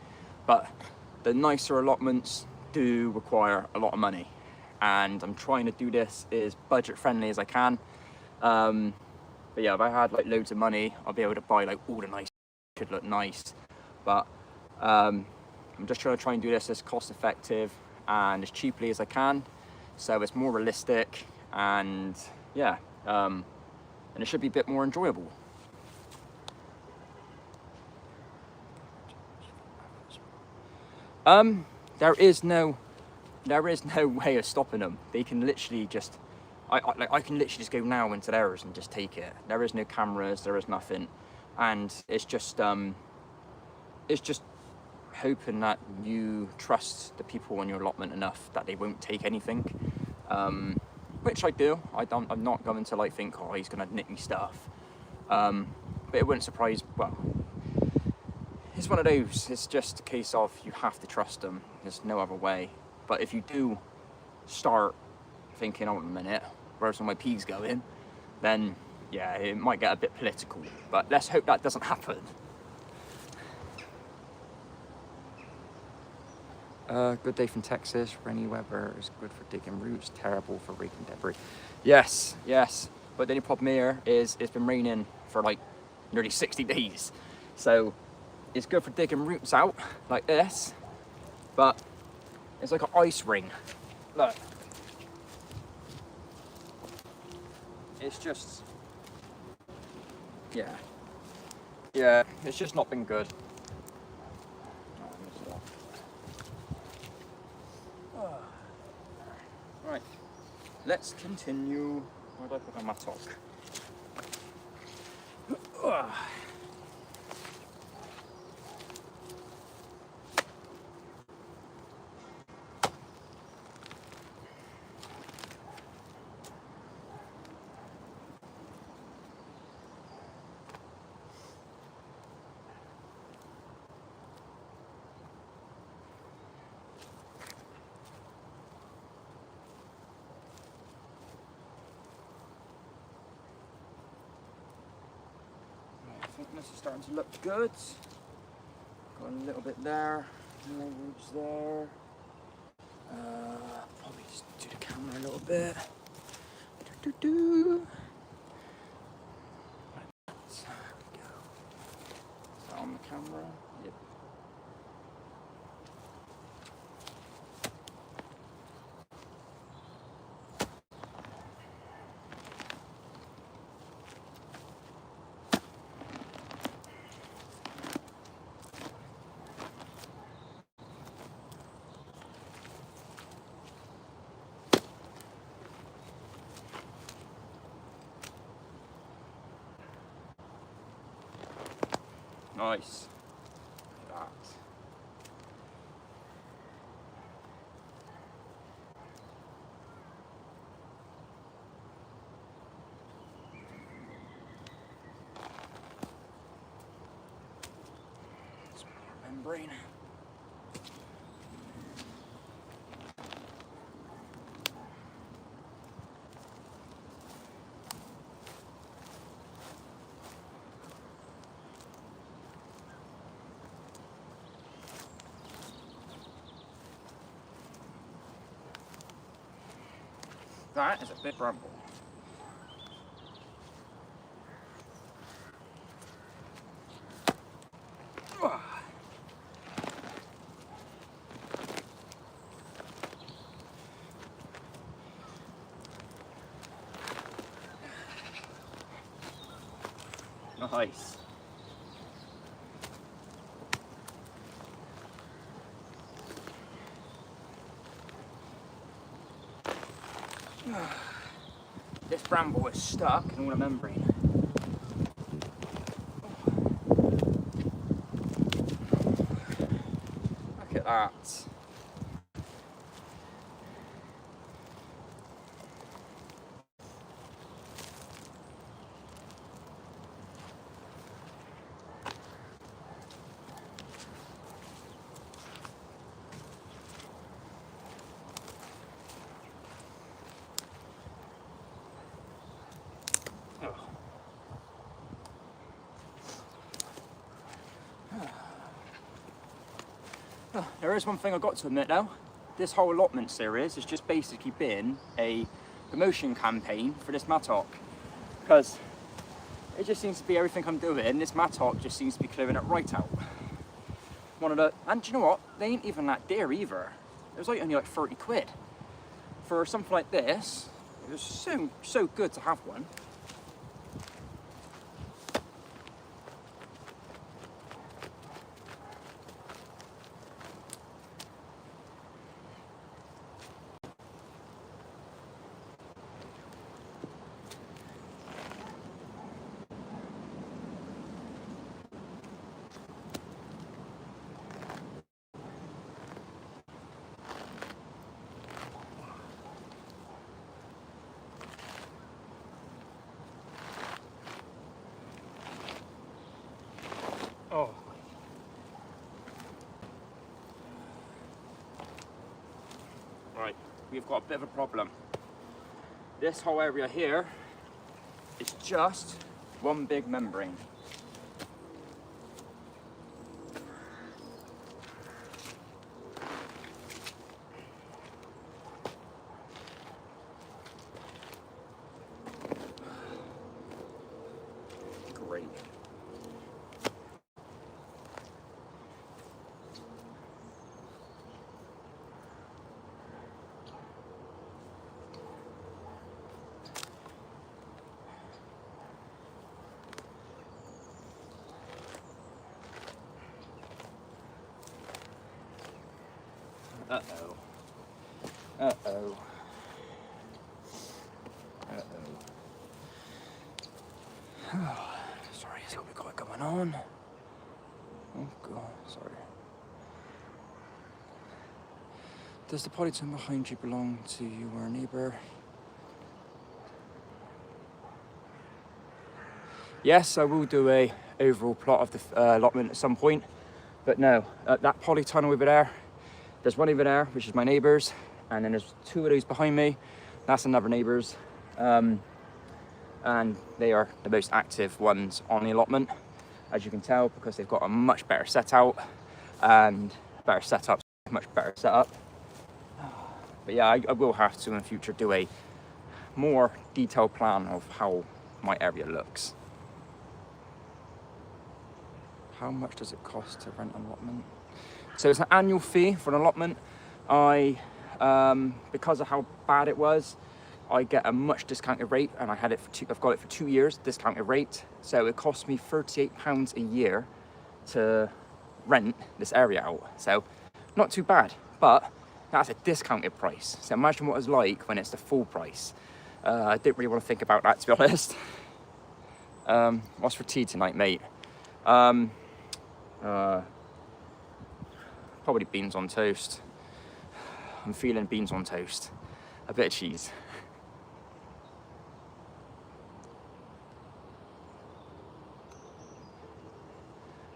but the nicer allotments do require a lot of money, and I'm trying to do this as budget friendly as I can. But yeah, if I had like loads of money, I'll be able to buy like all the nice, should look nice. But I'm just trying to do this as cost effective and as cheaply as I can, so it's more realistic, and yeah, and it should be a bit more enjoyable. There is no way of stopping them. They can literally just, I can literally just go now into theirs and just take it. There is no cameras, there is nothing, and it's just hoping that you trust the people on your allotment enough that they won't take anything, which I do. I'm not going to like think, oh, he's gonna nick me stuff, but it wouldn't surprise. Well, it's one of those. It's just a case of you have to trust them. There's no other way. But if you do start thinking, oh, a minute, where's all my peas going? Then yeah, it might get a bit political. But let's hope that doesn't happen. Good day from Texas. Rainy weather is good for digging roots, terrible for raking debris. Yes. But the only problem here is it's been raining for like nearly 60 days. So it's good for digging roots out like this, but it's like an ice ring. Look. It's just, yeah, it's just not been good. Right, let's continue. Where do I put my mattock? I think this is starting to look good. Got a little bit there, more roots there. Just do the camera a little bit. Do, do, do. There we go. Is that on the camera? Yep. Nice. Look at that. Some more membrane. That is a big bramble. Nice. This bramble is stuck in all the membrane. Look at that. There is one thing I've got to admit though. This whole allotment series has just basically been a promotion campaign for this mattock. Because it just seems to be everything I'm doing, this mattock just seems to be clearing it right out. And do you know what? They ain't even that dear either. It was like only like 30 quid. For something like this, it was so good to have one. Oh. Right, we've got a bit of a problem. This whole area here is just one big membrane. Great. Uh-oh. Uh-oh. Uh-oh. Sorry, see what we got going on. Oh god, sorry. Does the polyton behind you belong to you or a neighbour? Yes, I will do a overall plot of the allotment at some point. But no, that polytunnel over there, there's one over there, which is my neighbour's, and then there's two of those behind me. That's another neighbour's. And they are the most active ones on the allotment, as you can tell, because they've got a much better setup and much better setup. But yeah, I will have to in future do a more detailed plan of how my area looks. How much does it cost to rent an allotment? So it's an annual fee for an allotment. Because of how bad it was, I get a much discounted rate, and I've got it for 2 years, discounted rate. So it cost me £38 a year to rent this area out. So not too bad, but that's a discounted price. So imagine what it's like when it's the full price. I didn't really want to think about that, to be honest. What's for tea tonight, mate? Probably beans on toast. I'm feeling beans on toast. A bit of cheese.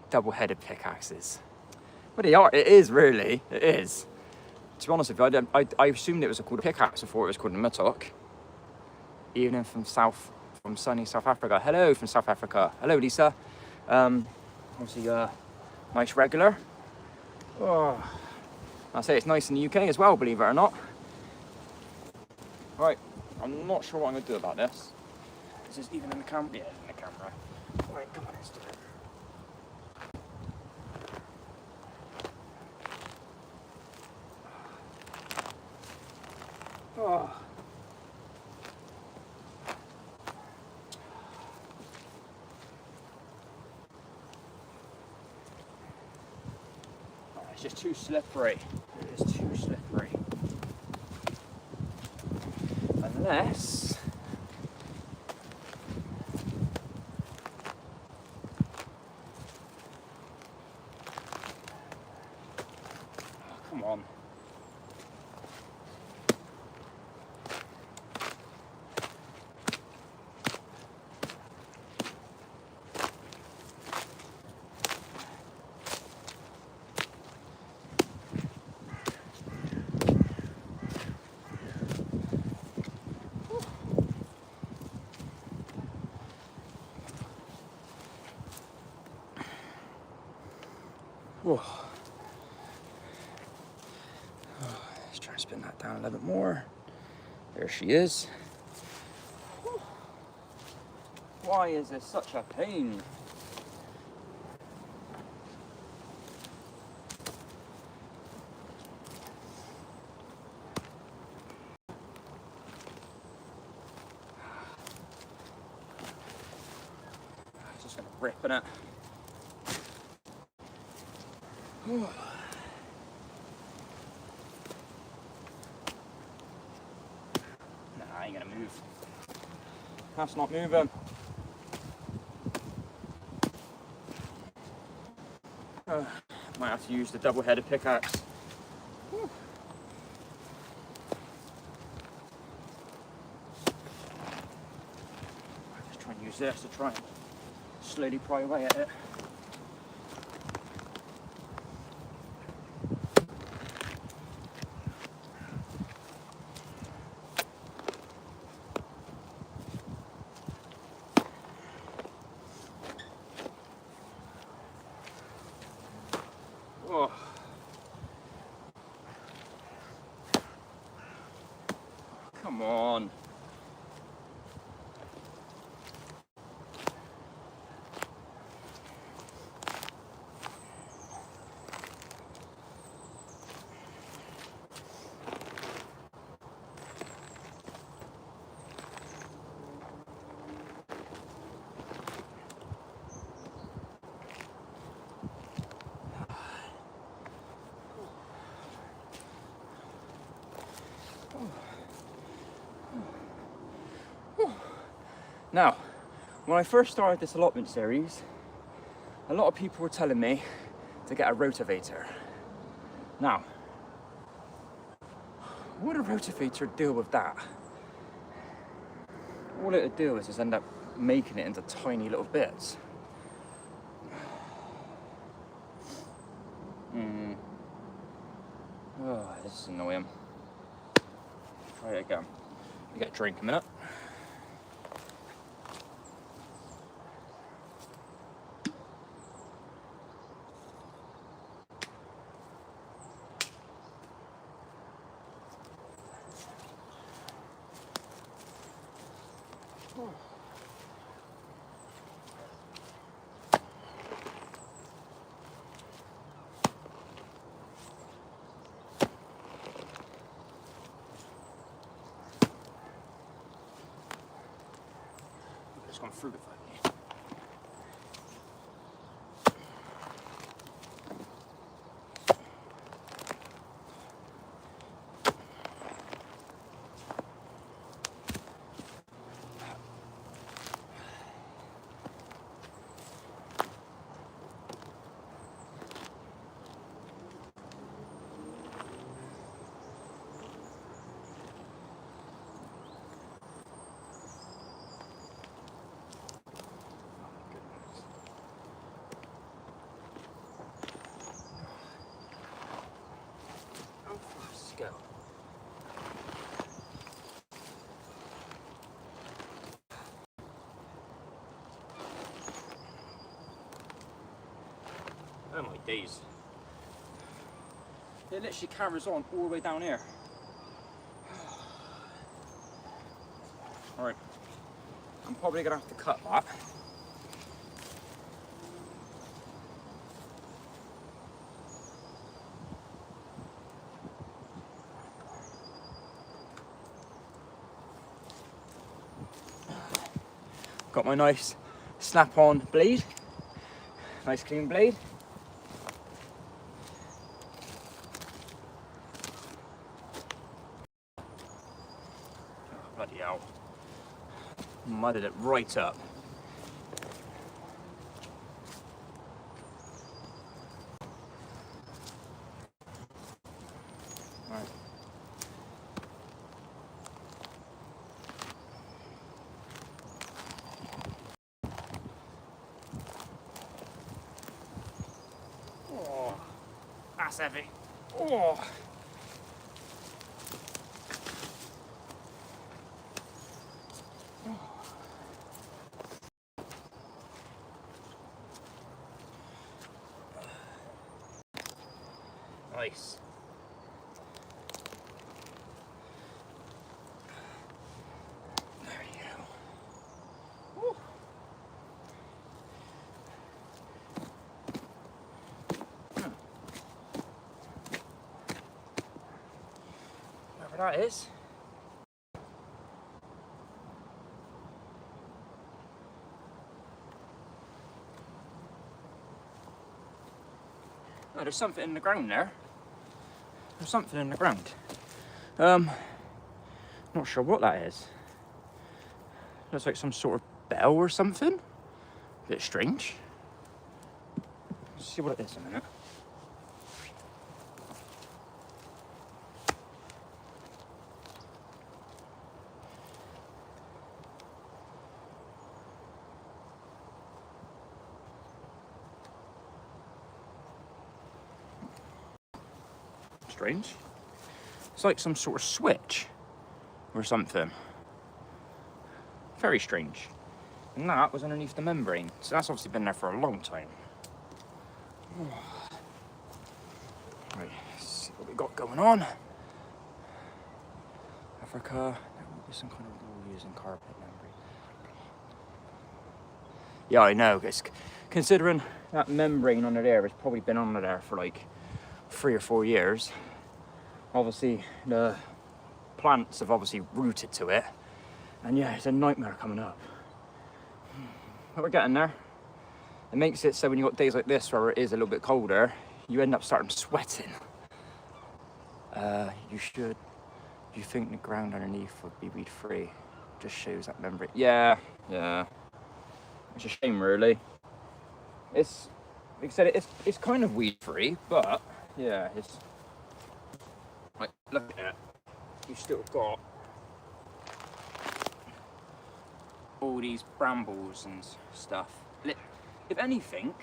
Double-headed pickaxes. But they are, it is really, it is. To be honest with you, I assumed it was called a pickaxe before it was called a mattock. Evening from sunny South Africa. Hello from South Africa. Hello, Lisa. Obviously, nice regular. Oh, I say it's nice in the UK as well, believe it or not. Right, I'm not sure what I'm going to do about this. Is this even in the camera? Yeah, in the camera. Right, come on, let's do it. Oh. Oh, it's just too slippery. It is too slippery. Unless oh, come on. Oh. Let's try and spin that down a little bit more. There she is. Why is this such a pain? Just gonna rip in it. Nah, I ain't gonna move. That's not moving. Might have to use the double-headed pickaxe. Just try and use this to try and slowly pry away at it. Oh. Come on. Now, when I first started this allotment series, a lot of people were telling me to get a rotavator. Now, what would a rotavator do with that? All it would do is just end up making it into tiny little bits. Oh, this is annoying. Try it again. You get a drink a minute. It's gone through the phone. Go. Oh my days. It literally carries on all the way down here. Alright, I'm probably gonna have to cut that. Got my nice snap-on blade, nice clean blade. Oh, bloody hell. Mudded it right up. Right. Oh, that's heavy. Oh. Nice. There you go. Woo. Whatever that is. Oh, there's something in the ground there. There's something in the ground. Not sure what that is. Looks like some sort of bell or something. A bit strange. Let's see what it is in a minute. Strange. It's like some sort of switch or something. Very strange. And that was underneath the membrane, so that's obviously been there for a long time. Right, let's see what we got going on. Africa, there will be some kind of rule using carpet membrane. Yeah, I know. It's considering that membrane under there has probably been under there for like 3 or 4 years. Obviously, the plants have obviously rooted to it, and yeah, it's a nightmare coming up. But we're getting there. It makes it so when you've got days like this where it is a little bit colder, you end up starting sweating. You think the ground underneath would be weed free? Just shows that membrane. Yeah. It's a shame, really. It's, like I said, it's kind of weed free, but yeah, it's like, look at it. You've still got all these brambles and stuff. If anything,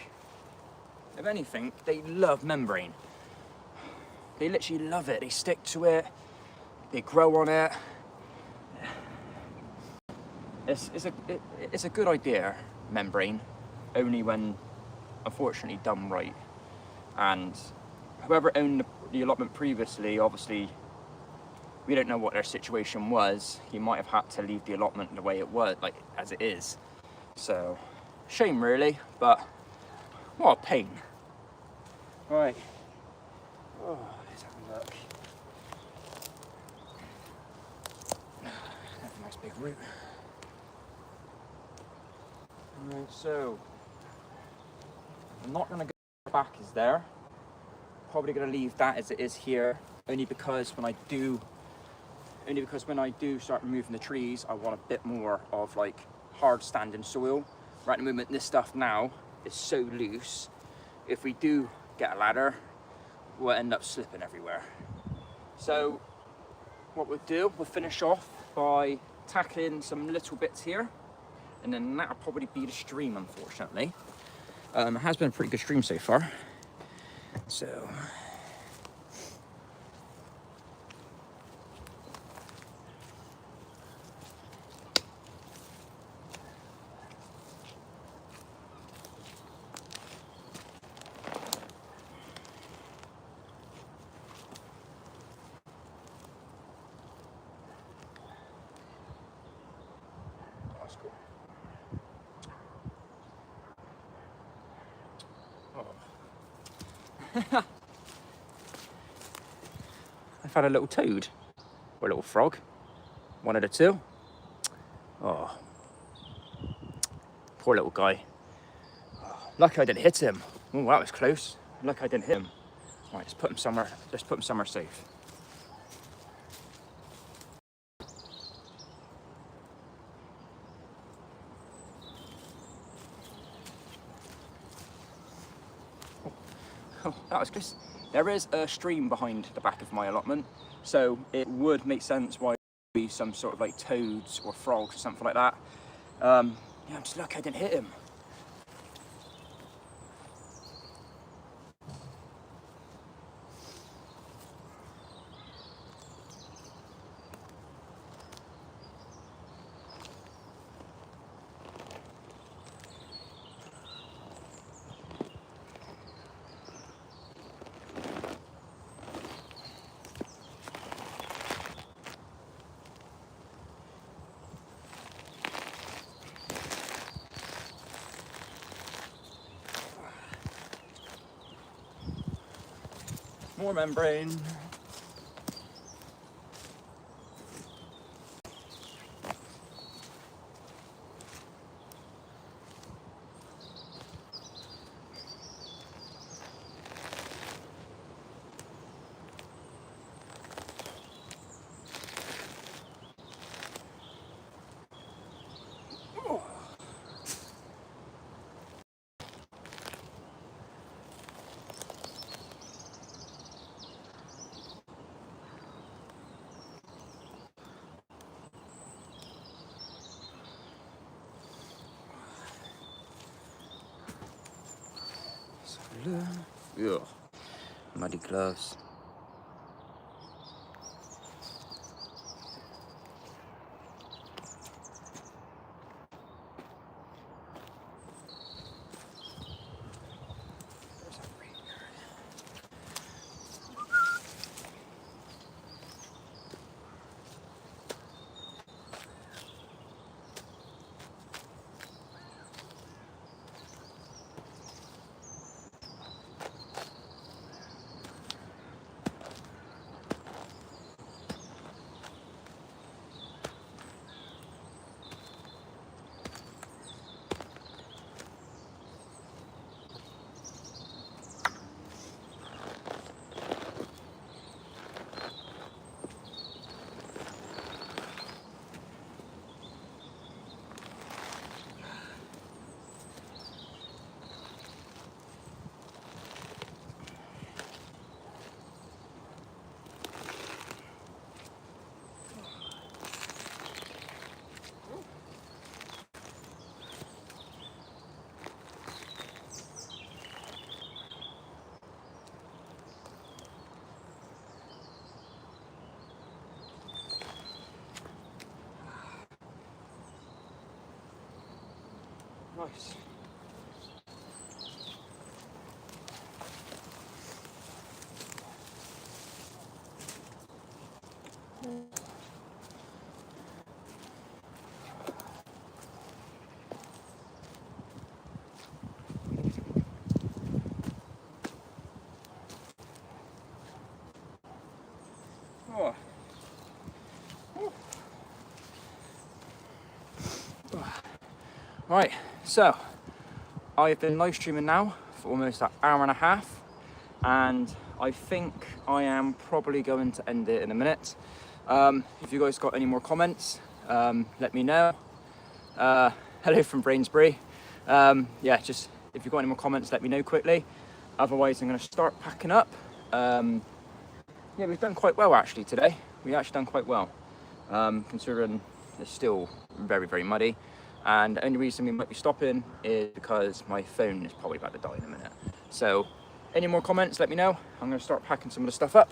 they love membrane. They literally love it. They stick to it. They grow on it. It's a good idea, membrane, only when, unfortunately, done right. And whoever owned the allotment previously, obviously, we don't know what their situation was. He might have had to leave the allotment the way it was, like as it is. So, shame really, but what a pain. Right. Oh, let's have a look. That's a nice big root. Right, so I'm not gonna go back as there. Probably gonna leave that as it is here, only because when I do start removing the trees, I want a bit more of like hard standing soil. Right at the moment, this stuff now is so loose. If we do get a ladder, we'll end up slipping everywhere. So what we'll do, we'll finish off by tackling some little bits here, and then that'll probably be the stream, unfortunately. It has been a pretty good stream so far. So that's cool. Oh. I've had a little toad, or a little frog, one of the two. Oh, poor little guy. Oh, lucky I didn't hit him. Oh, that was close. Lucky I didn't hit him. Right, let's put him somewhere. Let's put him somewhere safe. Oh, that was close. There is a stream behind the back of my allotment, so it would make sense why there would be some sort of like toads or frogs or something like that. Yeah, I'm just lucky I didn't hit him. More membrane. Ugh, muddy gloves. Nice. Oh. Right, so I've been live streaming now for almost an hour and a half, and I think I am probably going to end it in a minute. If you guys got any more comments, let me know. Hello from Brainsbury. Yeah, just if you've got any more comments, let me know quickly. Otherwise, I'm going to start packing up. Yeah, we've done quite well actually today. We actually done quite well, considering it's still very, very muddy. And the only reason we might be stopping is because my phone is probably about to die in a minute. So, any more comments, let me know. I'm going to start packing some of the stuff up.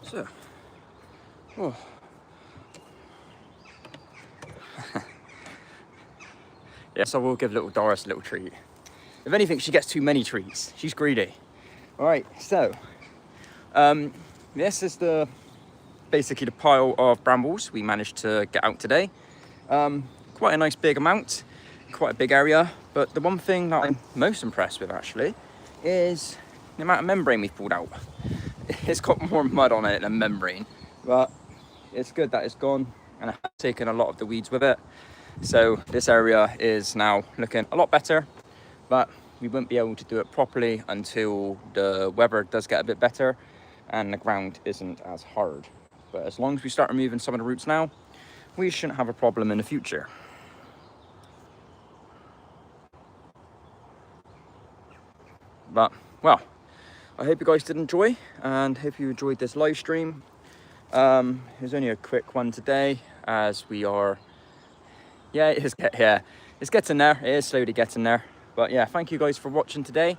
So, oh. Yes, I will give little Doris a little treat. If anything, she gets too many treats. She's greedy. All right, so this is basically the pile of brambles we managed to get out today. Quite a nice big amount, quite a big area. But the one thing that I'm most impressed with actually is the amount of membrane we've pulled out. It's got more mud on it than membrane, but it's good that it's gone, and I've taken a lot of the weeds with it. So this area is now looking a lot better, but we won't be able to do it properly until the weather does get a bit better and the ground isn't as hard. But as long as we start removing some of the roots now, we shouldn't have a problem in the future. But, well, I hope you guys did enjoy, and hope you enjoyed this live stream. It was only a quick one today, as we are, yeah, it's getting there. It is slowly getting there. But yeah, thank you guys for watching today,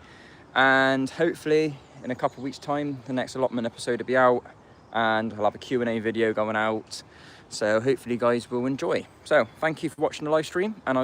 and hopefully in a couple of weeks' time, the next allotment episode will be out, and I'll have a Q&A video going out. So hopefully you guys will enjoy. So thank you for watching the live stream, and I'll see